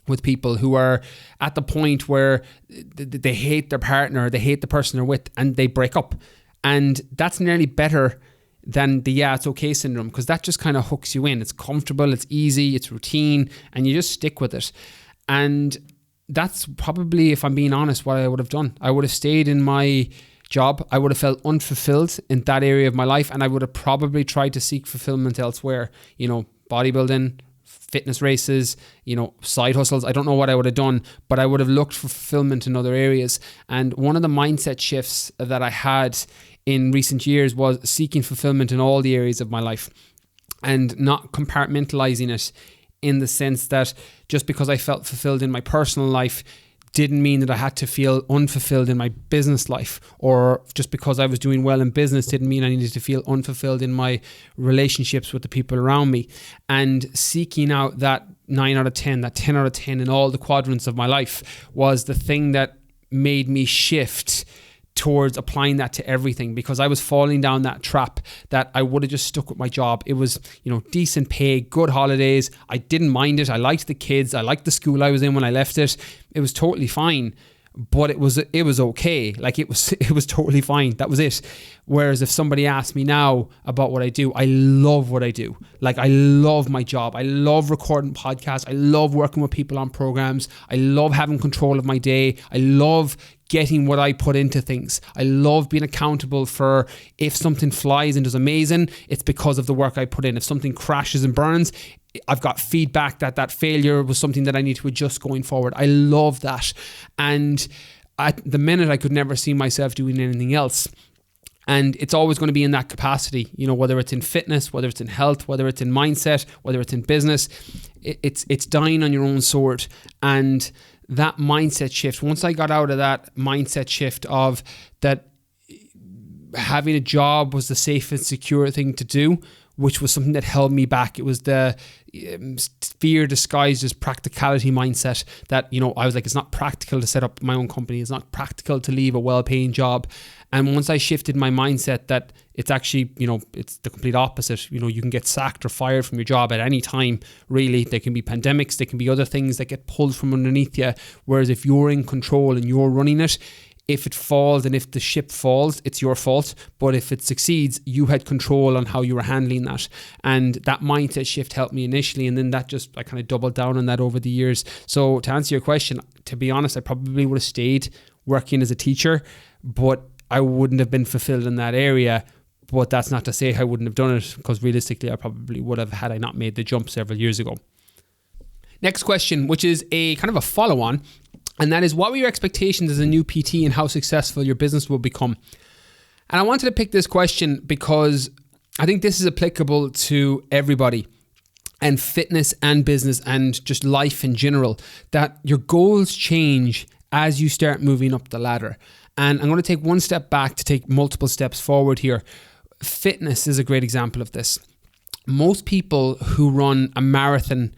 Speaker 1: with people who are at the point where they hate their partner, they hate the person they're with, and they break up. And that's nearly better than the yeah, it's okay syndrome, because that just kind of hooks you in. It's comfortable, it's easy, it's routine, and you just stick with it. And that's probably, if I'm being honest, what I would have done. I would have stayed in my job. I would have felt unfulfilled in that area of my life, and I would have probably tried to seek fulfillment elsewhere. Bodybuilding, fitness races, side hustles. I don't know what I would have done, but I would have looked for fulfillment in other areas. And one of the mindset shifts that I had in recent years was seeking fulfillment in all the areas of my life, and not compartmentalizing it in the sense that just because I felt fulfilled in my personal life didn't mean that I had to feel unfulfilled in my business life, or just because I was doing well in business didn't mean I needed to feel unfulfilled in my relationships with the people around me. And seeking out that 9 out of 10, that 10 out of 10 in all the quadrants of my life was the thing that made me shift towards applying that to everything, because I was falling down that trap that I would have just stuck with my job. It was, decent pay, good holidays. I didn't mind it. I liked the kids. I liked the school I was in when I left it. It was totally fine, but it was okay. Like, it was totally fine. That was it. Whereas if somebody asked me now about what I do, I love what I do. Like, I love my job. I love recording podcasts. I love working with people on programs. I love having control of my day. I love getting what I put into things. I love being accountable for, if something flies and does amazing, it's because of the work I put in. If something crashes and burns, I've got feedback that failure was something that I need to adjust going forward. I love that. And at the minute, I could never see myself doing anything else. And it's always going to be in that capacity, whether it's in fitness, whether it's in health, whether it's in mindset, whether it's in business, it's dying on your own sword. And that mindset shift, once I got out of that mindset shift of that having a job was the safe and secure thing to do, which was something that held me back. It was the fear disguised as practicality mindset that, I was like, it's not practical to set up my own company. It's not practical to leave a well-paying job. And once I shifted my mindset that it's actually, it's the complete opposite. You can get sacked or fired from your job at any time, really. There can be pandemics, there can be other things that get pulled from underneath you. Whereas if you're in control and you're running it, if it falls and if the ship falls, it's your fault. But if it succeeds, you had control on how you were handling that. And that mindset shift helped me initially. And then I kind of doubled down on that over the years. So to answer your question, to be honest, I probably would have stayed working as a teacher, but I wouldn't have been fulfilled in that area. But that's not to say I wouldn't have done it, because realistically, I probably would have had I not made the jump several years ago. Next question, which is a kind of a follow-on, and that is, what were your expectations as a new PT and how successful your business will become? And I wanted to pick this question because I think this is applicable to everybody, and fitness and business and just life in general, that your goals change as you start moving up the ladder. And I'm going to take one step back to take multiple steps forward here. Fitness is a great example of this. Most people who run a marathon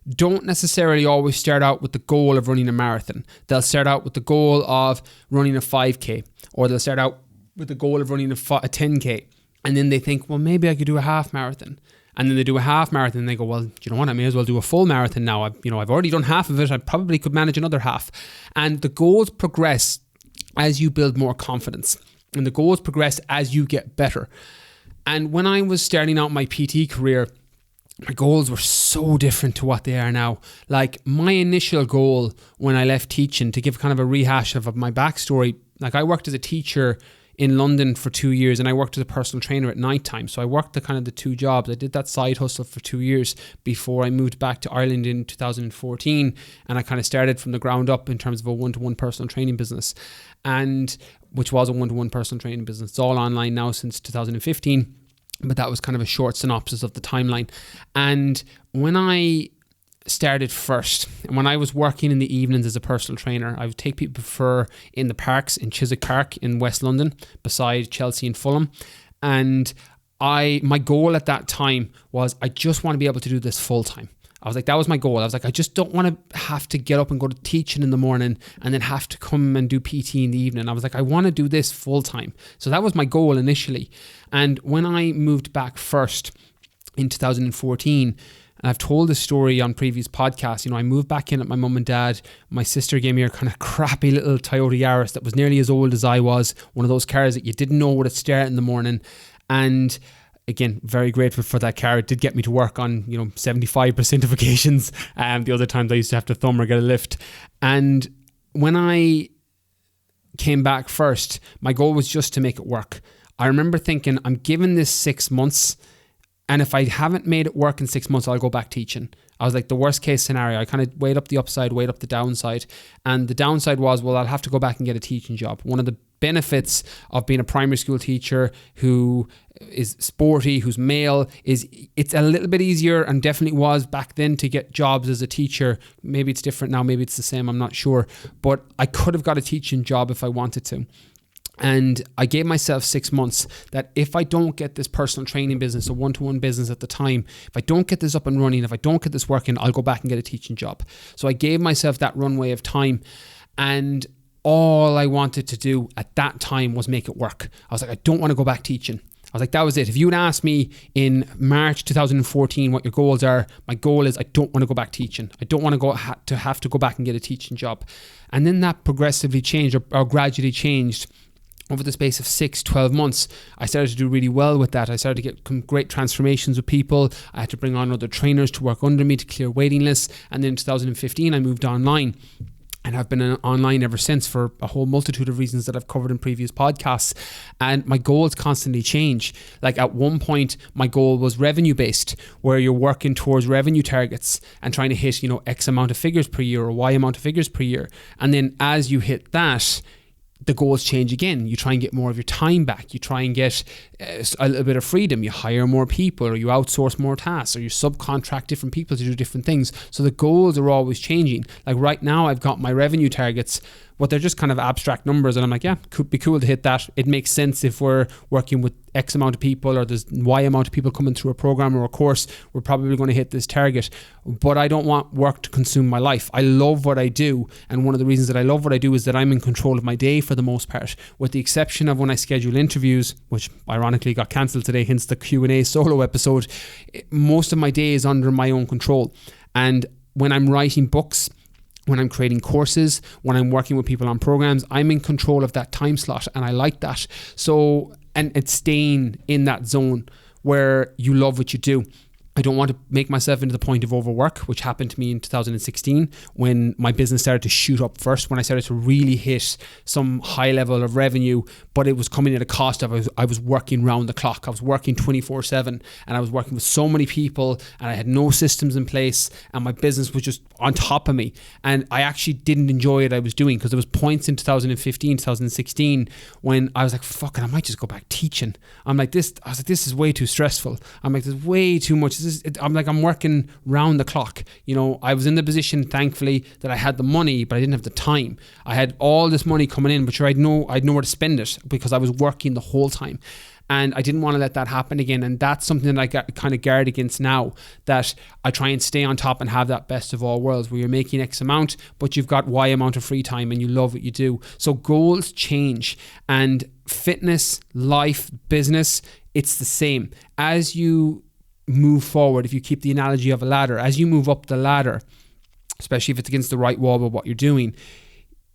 Speaker 1: don't necessarily always start out with the goal of running a marathon. They'll start out with the goal of running a 5K, or they'll start out with the goal of running a 10K. And then they think, well, maybe I could do a half marathon. And then they do a half marathon and they go, well, do you know what? I may as well do a full marathon now. I've already done half of it. I probably could manage another half. And the goals progress as you build more confidence, and the goals progress as you get better. And when I was starting out my PT career, my goals were so different to what they are now. Like, my initial goal when I left teaching, to give kind of a rehash of my backstory, Like I worked as a teacher in London for 2 years, and I worked as a personal trainer at night time. So I worked the two jobs. I did that side hustle for 2 years before I moved back to Ireland in 2014, and I kind of started from the ground up in terms of a one-to-one personal training business, and which was a one-to-one personal training business. It's all online now since 2015, but that was kind of a short synopsis of the timeline. And when I started first, and when I was working in the evenings as a personal trainer, I would take people for in the parks in Chiswick Park in West London beside Chelsea and Fulham, and my goal at that time was I just want to be able to do this full time. I was like, that was my goal. I was like, I just don't want to have to get up and go to teaching in the morning and then have to come and do PT in the evening. I was like, I want to do this full time. So that was my goal initially. And when I moved back first in 2014, and I've told this story on previous podcasts, I moved back in at my mum and dad. My sister gave me a kind of crappy little Toyota Yaris that was nearly as old as I was. One of those cars that you didn't know would start in the morning. And again, very grateful for that car. It did get me to work on, 75% of occasions. The other times I used to have to thumb or get a lift. And when I came back first, my goal was just to make it work. I remember thinking, I'm given this 6 months, and if I haven't made it work in 6 months, I'll go back teaching. I was like, the worst case scenario. I kind of weighed up the upside, weighed up the downside. And the downside was, well, I'll have to go back and get a teaching job. One of the benefits of being a primary school teacher who is sporty, who's male, is it's a little bit easier, and definitely was back then, to get jobs as a teacher. Maybe it's different now, maybe it's the same, I'm not sure. But I could have got a teaching job if I wanted to. And I gave myself 6 months that if I don't get this personal training business, a one-to-one business at the time, if I don't get this up and running, if I don't get this working, I'll go back and get a teaching job. So I gave myself that runway of time, and all I wanted to do at that time was make it work. I was like, I don't want to go back teaching. I was like, that was it. If you had asked me in March 2014 what your goals are, my goal is I don't want to go back teaching. I don't want to have to go back and get a teaching job. And then that progressively changed or gradually changed. Over the space of 6-12 months, I started to do really well with that. I started to get great transformations with people. I had to bring on other trainers to work under me to clear waiting lists. And then in 2015, I moved online. And I've been online ever since for a whole multitude of reasons that I've covered in previous podcasts. And my goals constantly change. Like at one point, my goal was revenue based, where you're working towards revenue targets and trying to hit, X amount of figures per year or Y amount of figures per year. And then as you hit that, the goals change again. You try and get more of your time back. You try and get a little bit of freedom. You hire more people, or you outsource more tasks, or you subcontract different people to do different things. So the goals are always changing. Like right now, I've got my revenue targets, but they're just kind of abstract numbers. And I'm like, yeah, could be cool to hit that. It makes sense if we're working with X amount of people, or there's Y amount of people coming through a program or a course, we're probably going to hit this target. But I don't want work to consume my life. I love what I do. And one of the reasons that I love what I do is that I'm in control of my day for the most part, with the exception of when I schedule interviews, which ironically got cancelled today, hence the Q&A solo episode. Most of my day is under my own control. And when I'm writing books, when I'm creating courses, when I'm working with people on programs, I'm in control of that time slot, and I like that. So, and it's staying in that zone where you love what you do. I don't want to make myself into the point of overwork, which happened to me in 2016 when my business started to shoot up first, when I started to really hit some high level of revenue, but it was coming at a cost of I was working round the clock. I was working 24/7, and I was working with so many people, and I had no systems in place, and my business was just on top of me. And I actually didn't enjoy what I was doing, because there was points in 2015, 2016 when I was like, fuck it, I might just go back teaching. I was like, this is way too stressful. I'm like, there's way too much. I'm working round the clock. I was in the position, thankfully, that I had the money, but I didn't have the time. I had all this money coming in, but I'd nowhere to spend it because I was working the whole time. And I didn't want to let that happen again. And that's something that I got kind of guard against now, that I try and stay on top and have that best of all worlds, where you're making X amount, but you've got Y amount of free time and you love what you do. So goals change, and fitness, life, business, it's the same. As you move forward, if you keep the analogy of a ladder, as you move up the ladder, especially if it's against the right wall of what you're doing,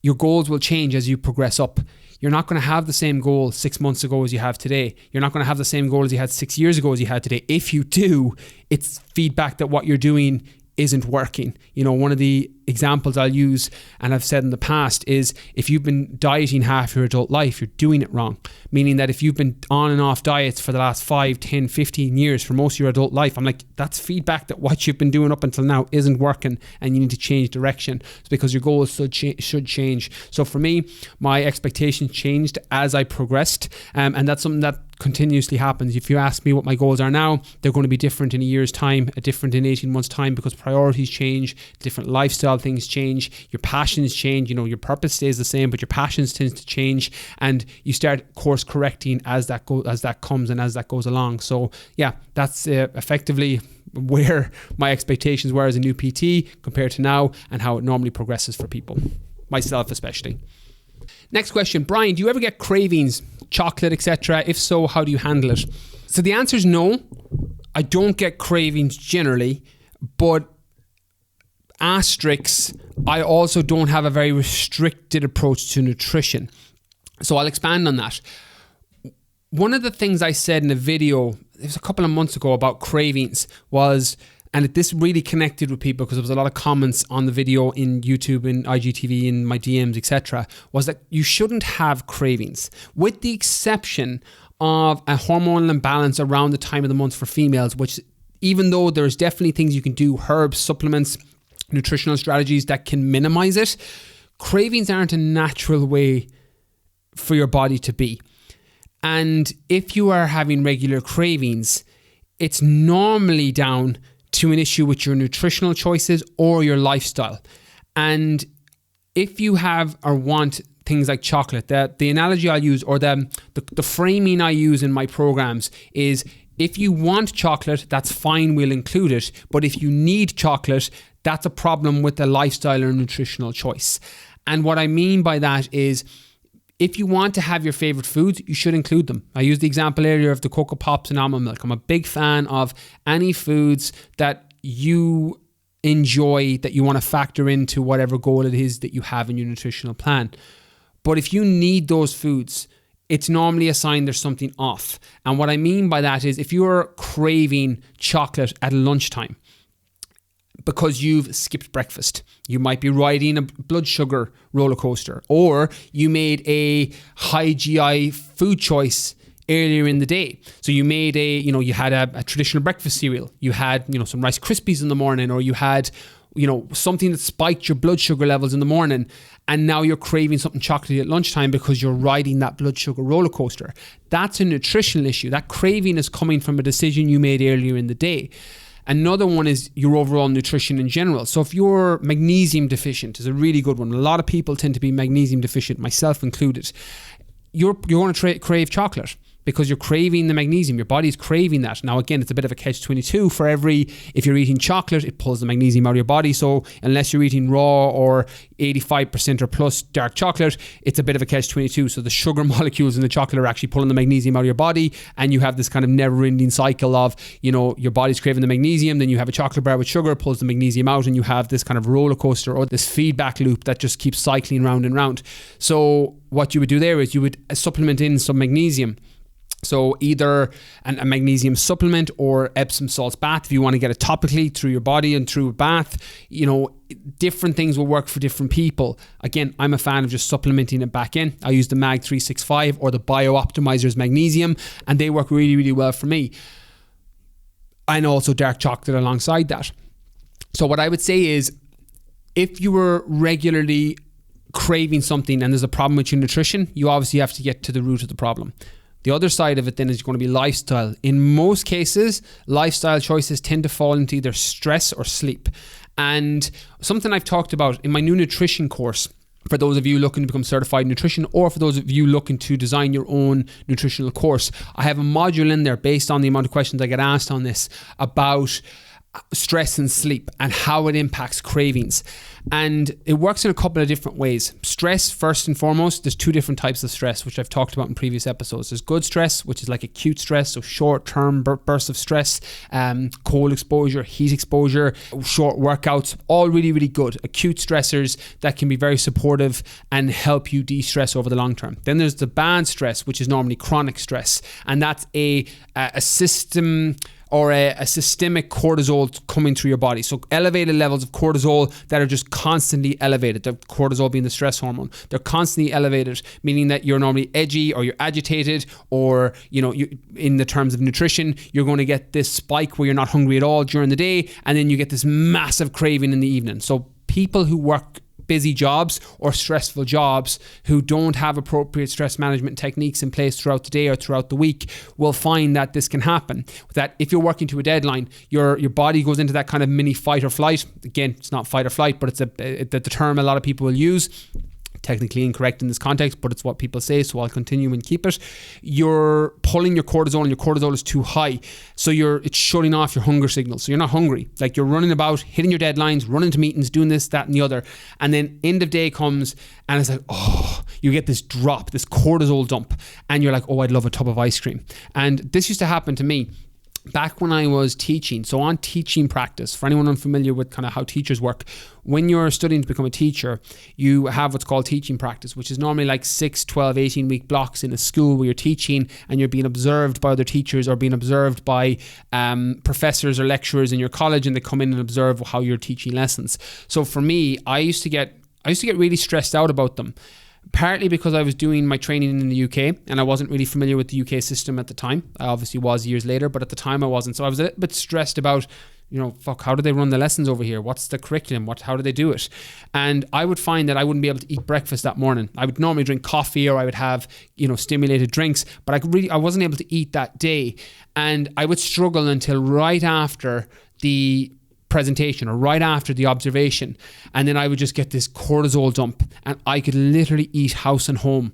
Speaker 1: your goals will change as you progress up. You're not going to have the same goal 6 months ago as you have today. You're not going to have the same goal as you had 6 years ago as you had today. If you do, it's feedback that what you're doing isn't working. One of the examples I'll use, and I've said in the past, is if you've been dieting half your adult life, you're doing it wrong. Meaning that if you've been on and off diets for the last 5, 10, 15 years for most of your adult life, I'm like, that's feedback that what you've been doing up until now isn't working and you need to change direction. It's because your goals should change. So for me, my expectations changed as I progressed, and that's something that continuously happens. If you ask me what my goals are now, they're going to be different in a year's time, different in 18 months' time, because priorities change, different lifestyle things change, your passions change. Your purpose stays the same, but your passions tends to change, and you start course correcting as that comes and as that goes along. So yeah, that's effectively where my expectations were as a new PT compared to now, and how it normally progresses for people, myself especially. Next question, Brian, do you ever get cravings, chocolate, etc.? If so, how do you handle it? So the answer is no. I don't get cravings generally, but asterisks, I also don't have a very restricted approach to nutrition. So I'll expand on that. One of the things I said in a video, it was a couple of months ago, about cravings was, and this really connected with people because there was a lot of comments on the video in YouTube and IGTV and my DMs, etc., was that you shouldn't have cravings, with the exception of a hormonal imbalance around the time of the month for females, which, even though there's definitely things you can do, herbs, supplements, nutritional strategies that can minimize it, cravings aren't a natural way for your body to be. And if you are having regular cravings, it's normally down to an issue with your nutritional choices or your lifestyle. And if you have or want things like chocolate, the analogy I use, or the framing I use in my programs is, if you want chocolate, that's fine, we'll include it. But if you need chocolate, that's a problem with the lifestyle or nutritional choice. And what I mean by that is, if you want to have your favorite foods, you should include them. I used the example earlier of the Cocoa Pops and almond milk. I'm a big fan of any foods that you enjoy, that you want to factor into whatever goal it is that you have in your nutritional plan. But if you need those foods, it's normally a sign there's something off. And what I mean by that is, if you're craving chocolate at lunchtime because you've skipped breakfast, you might be riding a blood sugar roller coaster, or you made a high GI food choice earlier in the day. So you made you had a traditional breakfast cereal, you had, some Rice Krispies in the morning, or you had, something that spiked your blood sugar levels in the morning, and now you're craving something chocolatey at lunchtime because you're riding that blood sugar roller coaster. That's a nutritional issue. That craving is coming from a decision you made earlier in the day. Another one is your overall nutrition in general. So if you're magnesium deficient, is a really good one. A lot of people tend to be magnesium deficient, myself included. You're going to crave chocolate because you're craving the magnesium. Your body's craving that. Now, again, it's a bit of a catch-22. If you're eating chocolate, it pulls the magnesium out of your body. So unless you're eating raw or 85% or plus dark chocolate, it's a bit of a catch-22. So the sugar molecules in the chocolate are actually pulling the magnesium out of your body, and you have this kind of never-ending cycle of, your body's craving the magnesium, then you have a chocolate bar with sugar, pulls the magnesium out, and you have this kind of roller coaster, or this feedback loop that just keeps cycling round and round. So what you would do there is you would supplement in some magnesium. So either a magnesium supplement or Epsom salts bath, if you want to get it topically through your body and through a bath. Different things will work for different people. Again, I'm a fan of just supplementing it back in. I use the Mag 365 or the BioOptimizer's magnesium, and they work really, really well for me. And also dark chocolate alongside that. So what I would say is, if you were regularly craving something and there's a problem with your nutrition, you obviously have to get to the root of the problem. The other side of it then is going to be lifestyle. In most cases, lifestyle choices tend to fall into either stress or sleep. And something I've talked about in my new nutrition course, for those of you looking to become certified in nutrition, or for those of you looking to design your own nutritional course, I have a module in there based on the amount of questions I get asked on this about stress and sleep and how it impacts cravings. And it works in a couple of different ways. Stress, first and foremost, there's two different types of stress, which I've talked about in previous episodes. There's good stress, which is like acute stress, so short-term bursts of stress, cold exposure, heat exposure, short workouts, all really, really good. Acute stressors that can be very supportive and help you de-stress over the long term. Then there's the bad stress, which is normally chronic stress, and that's a system or a systemic cortisol coming through your body. So elevated levels of cortisol that are just constantly elevated. The cortisol being the stress hormone. They're constantly elevated, meaning that you're normally edgy or you're agitated, or, in the terms of nutrition, you're going to get this spike where you're not hungry at all during the day, and then you get this massive craving in the evening. So people who work busy jobs or stressful jobs who don't have appropriate stress management techniques in place throughout the day or throughout the week will find that this can happen. That if you're working to a deadline, your body goes into that kind of mini fight or flight. Again, it's not fight or flight, but it's the term a lot of people will use. Technically incorrect in this context, but it's what people say, so I'll continue and keep it. You're pulling your cortisol, and your cortisol is too high, so it's shutting off your hunger signal. So you're not hungry, like you're running about, hitting your deadlines, running to meetings, doing this, that, and the other, and then end of day comes, and it's like, you get this drop, this cortisol dump, and you're like, I'd love a tub of ice cream. And this used to happen to me back when I was teaching. So on teaching practice, for anyone unfamiliar with kind of how teachers work, when you're studying to become a teacher, you have what's called teaching practice, which is normally like 6, 12, 18 week blocks in a school where you're teaching and you're being observed by other teachers or being observed by professors or lecturers in your college, and they come in and observe how you're teaching lessons. So for me, I used to get really stressed out about them. Partly because I was doing my training in the UK and I wasn't really familiar with the UK system at the time. I obviously was years later, but at the time I wasn't. So I was a little bit stressed about, how do they run the lessons over here? What's the curriculum? How do they do it? And I would find that I wouldn't be able to eat breakfast that morning. I would normally drink coffee, or I would have, stimulated drinks, but I wasn't able to eat that day. And I would struggle until right after the presentation or right after the observation, and then I would just get this cortisol dump, and I could literally eat house and home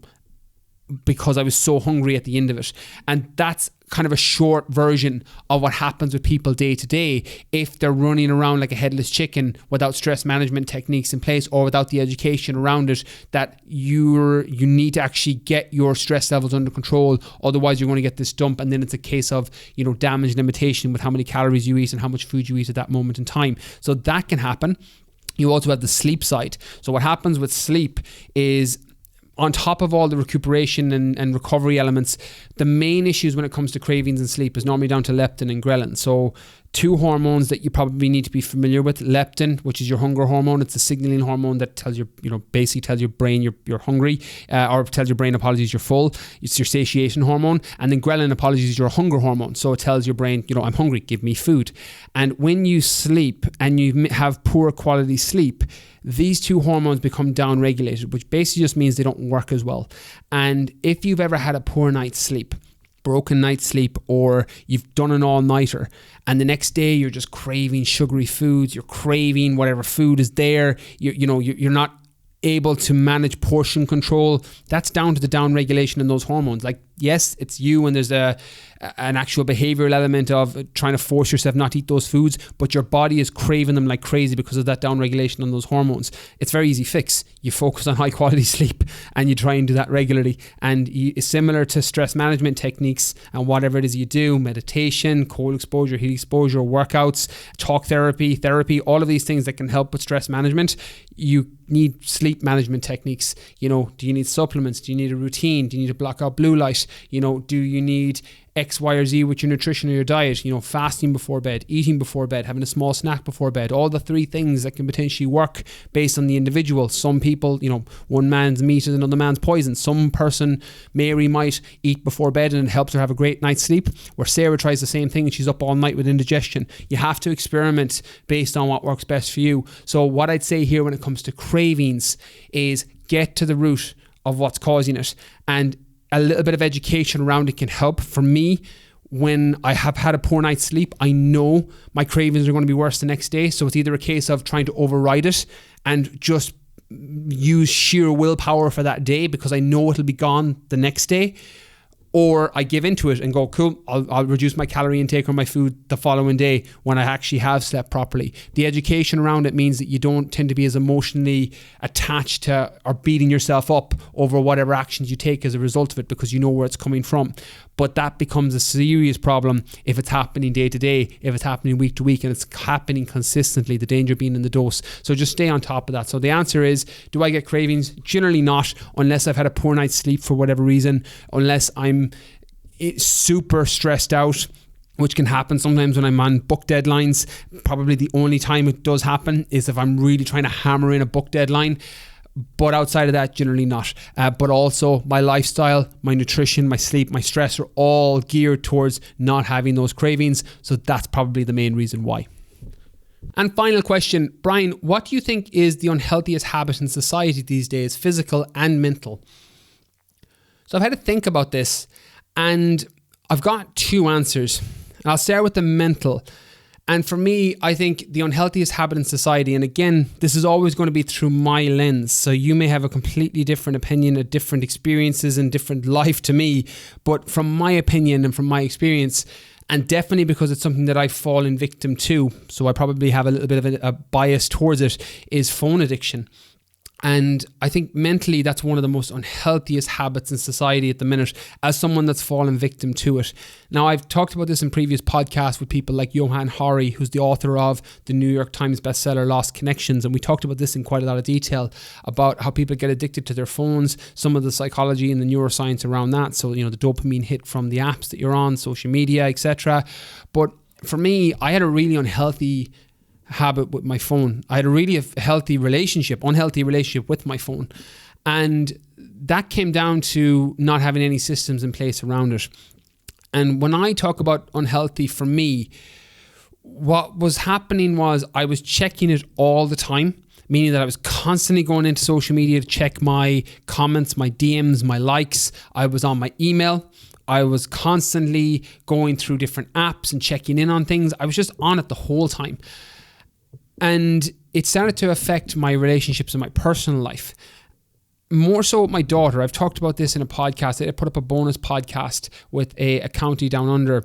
Speaker 1: because I was so hungry at the end of it. And that's kind of a short version of what happens with people day to day if they're running around like a headless chicken without stress management techniques in place, or without the education around it, that you need to actually get your stress levels under control. Otherwise you're going to get this dump, and then it's a case of damage limitation with how many calories you eat and how much food you eat at that moment in time. So that can happen. You also have the sleep side. So what happens with sleep is, on top of all the recuperation and recovery elements, the main issues when it comes to cravings and sleep is normally down to leptin and ghrelin. So two hormones that you probably need to be familiar with. Leptin, which is your hunger hormone. It's a signaling hormone that tells your, basically tells your brain you're hungry, or tells your brain, you're full. It's your satiation hormone. And then ghrelin, is your hunger hormone. So it tells your brain, I'm hungry, give me food. And when you sleep and you have poor quality sleep, these two hormones become down-regulated, which basically just means they don't work as well. And if you've ever had a poor night's sleep, broken night's sleep, or you've done an all-nighter, and the next day you're just craving sugary foods, you're craving whatever food is there, you're not able to manage portion control, that's down to the down-regulation in those hormones. Like, yes, it's you, and there's an actual behavioral element of trying to force yourself not to eat those foods, but your body is craving them like crazy because of that down-regulation on those hormones. It's very easy fix. You focus on high-quality sleep and you try and do that regularly. And it's similar to stress management techniques and whatever it is you do, meditation, cold exposure, heat exposure, workouts, talk therapy, all of these things that can help with stress management. You need sleep management techniques. Do you need supplements? Do you need a routine? Do you need to block out blue light? Do you need X, Y, or Z with your nutrition or your diet? Fasting before bed, eating before bed, having a small snack before bed, all the three things that can potentially work based on the individual. Some people, one man's meat is another man's poison. Some person, Mary, might eat before bed and it helps her have a great night's sleep, where Sarah tries the same thing and she's up all night with indigestion. You have to experiment based on what works best for you. So what I'd say here when it comes to cravings is get to the root of what's causing it, and a little bit of education around it can help. For me, when I have had a poor night's sleep, I know my cravings are going to be worse the next day. So it's either a case of trying to override it and just use sheer willpower for that day because I know it'll be gone the next day, or I give into it and go, cool, I'll reduce my calorie intake or my food the following day when I actually have slept properly. The education around it means that you don't tend to be as emotionally attached to or beating yourself up over whatever actions you take as a result of it, because you know where it's coming from. But that becomes a serious problem if it's happening day to day, if it's happening week to week, and it's happening consistently, the danger being in the dose. So just stay on top of that. So the answer is, do I get cravings? Generally not, unless I've had a poor night's sleep for whatever reason, unless I'm super stressed out, which can happen sometimes when I'm on book deadlines. Probably the only time it does happen is if I'm really trying to hammer in a book deadline. But outside of that, generally not. But also my lifestyle, my nutrition, my sleep, my stress are all geared towards not having those cravings. So that's probably the main reason why. And final question, Brian, what do you think is the unhealthiest habit in society these days, physical and mental? So I've had to think about this, and I've got two answers. And I'll start with the mental. And for me, I think the unhealthiest habit in society, and again, this is always going to be through my lens. So you may have a completely different opinion, different experiences and different life to me. But from my opinion and from my experience, and definitely because it's something that I've fallen victim to, so I probably have a little bit of a bias towards it, is phone addiction. And I think mentally that's one of the most unhealthiest habits in society at the minute, as someone that's fallen victim to it. Now, I've talked about this in previous podcasts with people like Johann Hari, who's the author of the New York Times bestseller Lost Connections. And we talked about this in quite a lot of detail about how people get addicted to their phones, some of the psychology and the neuroscience around that. So, the dopamine hit from the apps that you're on, social media, etc. But for me, I had a really unhealthy habit with my phone. I had a really unhealthy relationship with my phone. And that came down to not having any systems in place around it. And when I talk about unhealthy for me, what was happening was I was checking it all the time, meaning that I was constantly going into social media to check my comments, my DMs, my likes. I was on my email. I was constantly going through different apps and checking in on things. I was just on it the whole time. And it started to affect my relationships in my personal life. More so with my daughter. I've talked about this in a podcast. I put up a bonus podcast with a county down under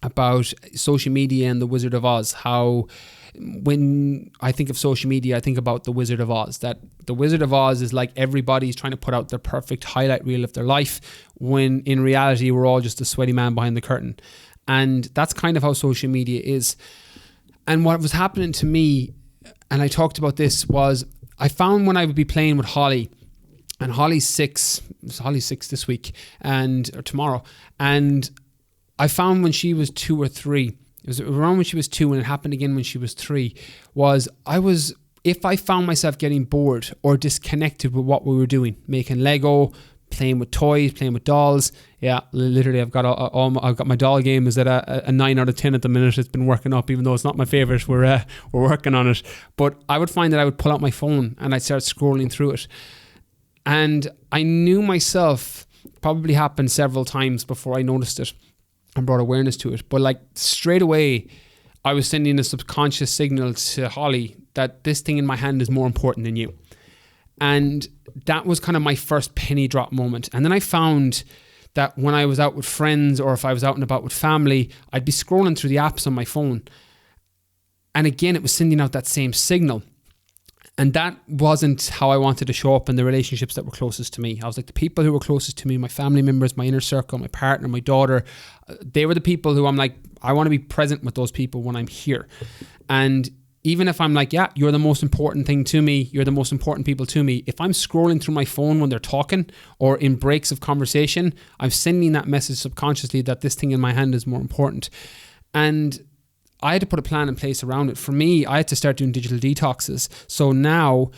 Speaker 1: about social media and the Wizard of Oz. How when I think of social media, I think about the Wizard of Oz. That the Wizard of Oz is like everybody's trying to put out their perfect highlight reel of their life, when in reality we're all just a sweaty man behind the curtain. And that's kind of how social media is. And what was happening to me, and I talked about this, was I found when I would be playing with Holly, and Holly's 6 this week or tomorrow, and I found when she was 2 or 3, it was around when she was 2 and it happened again when she was 3, if I found myself getting bored or disconnected with what we were doing, making Lego, playing with toys, playing with dolls. Yeah, literally, I've got my doll game is at a 9 out of 10 at the minute. It's been working up, even though it's not my favorite. We're working on it. But I would find that I would pull out my phone and I'd start scrolling through it. And I knew myself, probably happened several times before I noticed it and brought awareness to it. But like straight away, I was sending a subconscious signal to Holly that this thing in my hand is more important than you. And that was kind of my first penny drop moment. And then I found that when I was out with friends or if I was out and about with family, I'd be scrolling through the apps on my phone. And again, it was sending out that same signal. And that wasn't how I wanted to show up in the relationships that were closest to me. I was like, the people who were closest to me, my family members, my inner circle, my partner, my daughter, they were the people who I'm like, I want to be present with those people when I'm here. And even if I'm like, yeah, you're the most important thing to me, you're the most important people to me, if I'm scrolling through my phone when they're talking or in breaks of conversation, I'm sending that message subconsciously that this thing in my hand is more important. And I had to put a plan in place around it. For me, I had to start doing digital detoxes. So now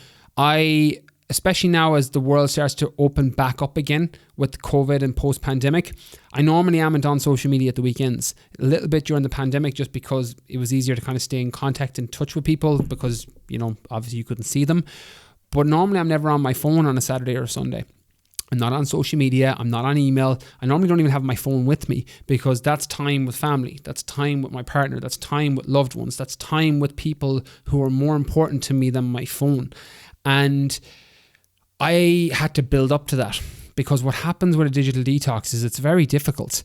Speaker 1: especially now as the world starts to open back up again with COVID and post-pandemic, I normally am on social media at the weekends. A little bit during the pandemic just because it was easier to kind of stay in contact and touch with people because, obviously you couldn't see them. But normally I'm never on my phone on a Saturday or a Sunday. I'm not on social media. I'm not on email. I normally don't even have my phone with me because that's time with family. That's time with my partner. That's time with loved ones. That's time with people who are more important to me than my phone. And I had to build up to that because what happens with a digital detox is it's very difficult.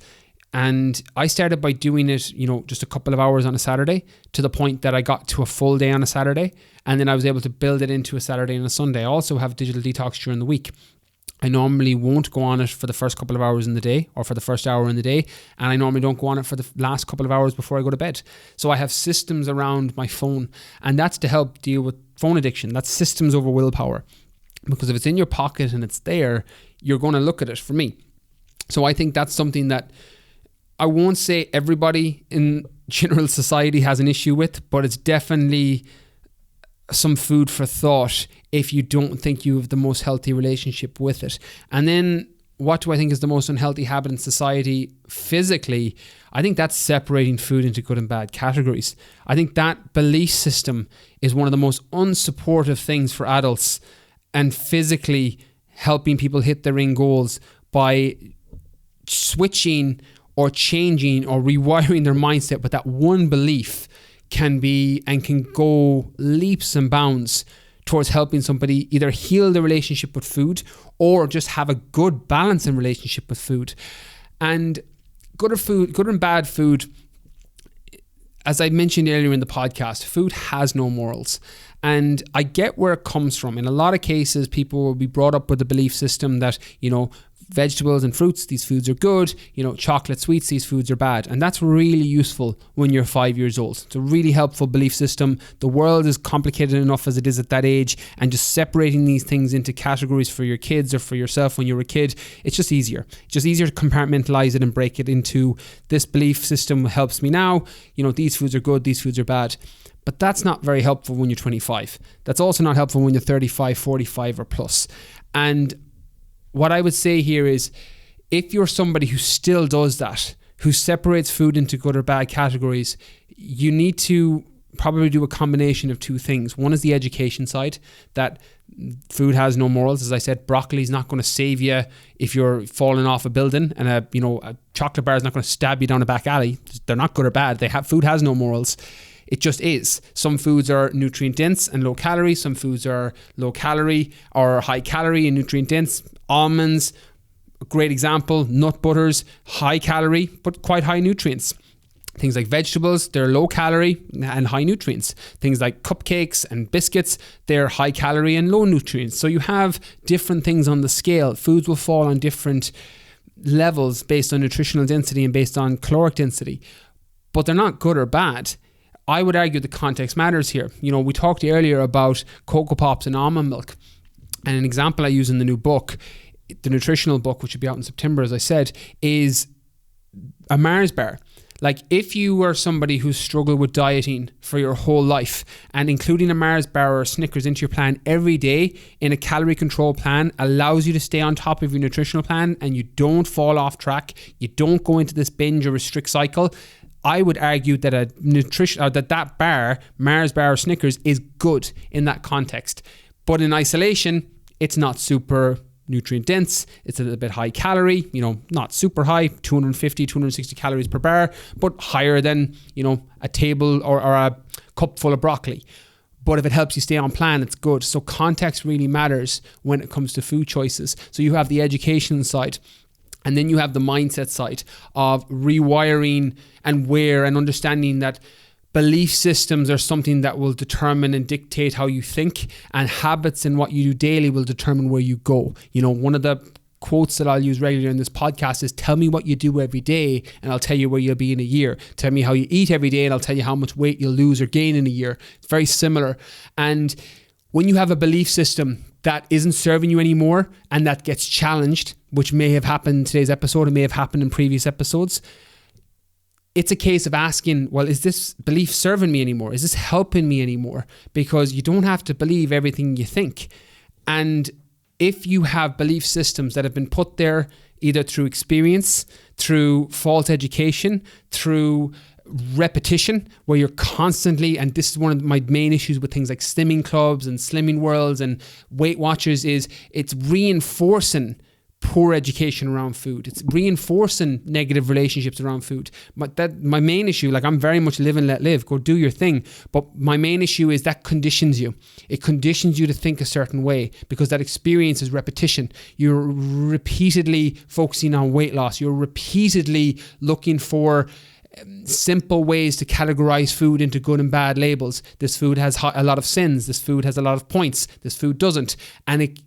Speaker 1: And I started by doing it, just a couple of hours on a Saturday to the point that I got to a full day on a Saturday. And then I was able to build it into a Saturday and a Sunday. I also have digital detox during the week. I normally won't go on it for the first couple of hours in the day or for the first hour in the day. And I normally don't go on it for the last couple of hours before I go to bed. So I have systems around my phone, and that's to help deal with phone addiction. That's systems over willpower. Because if it's in your pocket and it's there, you're going to look at it for me. So I think that's something that I won't say everybody in general society has an issue with, but it's definitely some food for thought if you don't think you have the most healthy relationship with it. And then what do I think is the most unhealthy habit in society physically? I think that's separating food into good and bad categories. I think that belief system is one of the most unsupportive things for adults, and physically helping people hit their end goals by switching or changing or rewiring their mindset with that one belief can go leaps and bounds towards helping somebody either heal the relationship with food or just have a good balance in relationship with food. And good and bad food, as I mentioned earlier in the podcast, food has no morals. And I get where it comes from. In a lot of cases, people will be brought up with the belief system that, vegetables and fruits, these foods are good, chocolate sweets, these foods are bad. And that's really useful when you're 5 years old. It's a really helpful belief system. The world is complicated enough as it is at that age, and just separating these things into categories for your kids or for yourself when you're a kid, it's just easier. It's just easier to compartmentalize it and break it into this belief system helps me now, these foods are good, these foods are bad. But that's not very helpful when you're 25. That's also not helpful when you're 35, 45 or plus. And what I would say here is, if you're somebody who still does that, who separates food into good or bad categories, you need to probably do a combination of two things. One is the education side, that food has no morals. As I said, broccoli is not going to save you if you're falling off a building, and a chocolate bar is not going to stab you down a back alley. They're not good or bad. Food has no morals. It just is. Some foods are nutrient dense and low calorie. Some foods are low calorie or high calorie and nutrient dense. Almonds, a great example. Nut butters, high calorie but quite high nutrients. Things like vegetables, they're low calorie and high nutrients. Things like cupcakes and biscuits, they're high calorie and low nutrients. So you have different things on the scale. Foods will fall on different levels based on nutritional density and based on caloric density, but they're not good or bad. I would argue the context matters here. We talked earlier about Cocoa Pops and almond milk. And an example I use in the new book, the nutritional book, which will be out in September, as I said, is a Mars bar. Like, if you are somebody who's struggled with dieting for your whole life, and including a Mars bar or a Snickers into your plan every day in a calorie control plan allows you to stay on top of your nutritional plan and you don't fall off track, you don't go into this binge or restrict cycle, I would argue that that bar, Mars bar or Snickers, is good in that context. But in isolation, it's not super nutrient dense. It's a little bit high calorie, not super high, 250, 260 calories per bar, but higher than, a table or a cup full of broccoli. But if it helps you stay on plan, it's good. So context really matters when it comes to food choices. So you have the education side. And then you have the mindset side of rewiring and understanding that belief systems are something that will determine and dictate how you think, and habits and what you do daily will determine where you go. One of the quotes that I'll use regularly in this podcast is, tell me what you do every day and I'll tell you where you'll be in a year. Tell me how you eat every day and I'll tell you how much weight you'll lose or gain in a year. It's very similar. And when you have a belief system that isn't serving you anymore and that gets challenged, which may have happened in today's episode, it may have happened in previous episodes, it's a case of asking, well, is this belief serving me anymore? Is this helping me anymore? Because you don't have to believe everything you think. And if you have belief systems that have been put there either through experience, through false education, through repetition, where you're constantly, and this is one of my main issues with things like slimming clubs and slimming worlds and Weight Watchers, is it's reinforcing poor education around food. It's reinforcing negative relationships around food. But my main issue, I'm very much live and let live, go do your thing. But my main issue is that conditions you. It conditions you to think a certain way because that experience is repetition. You're repeatedly focusing on weight loss. You're repeatedly looking for simple ways to categorize food into good and bad labels. This food has a lot of sins. This food has a lot of points. This food doesn't. And it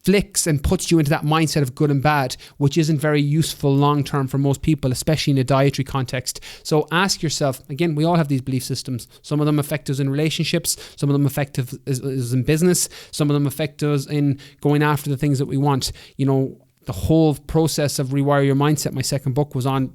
Speaker 1: flicks and puts you into that mindset of good and bad, which isn't very useful long-term for most people, especially in a dietary context. So ask yourself, again, we all have these belief systems. Some of them affect us in relationships. Some of them affect us in business. Some of them affect us in going after the things that we want. The whole process of Rewire Your Mindset, my second book, was on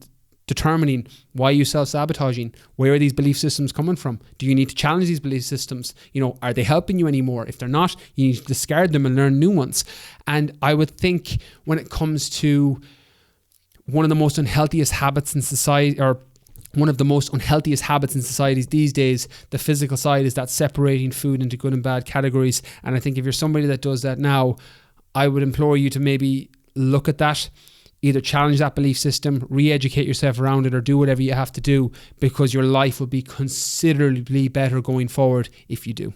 Speaker 1: determining why you self-sabotaging. Where are these belief systems coming from? Do you need to challenge these belief systems? Are they helping you anymore? If they're not, you need to discard them and learn new ones. And I would think when it comes to one of the most unhealthiest habits in society, or one of the most unhealthiest habits in societies these days, the physical side, is that separating food into good and bad categories. And I think if you're somebody that does that now, I would implore you to maybe look at that, either challenge that belief system, re-educate yourself around it, or do whatever you have to do, because your life will be considerably better going forward if you do.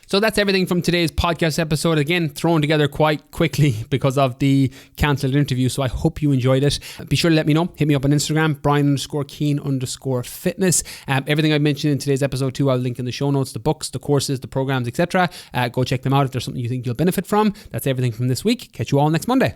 Speaker 1: So that's everything from today's podcast episode. Again, thrown together quite quickly because of the cancelled interview. So I hope you enjoyed it. Be sure to let me know. Hit me up on Instagram, Brian_Keane_fitness. Everything I mentioned in today's episode too, I'll link in the show notes, the books, the courses, the programs, etc. Go check them out if there's something you think you'll benefit from. That's everything from this week. Catch you all next Monday.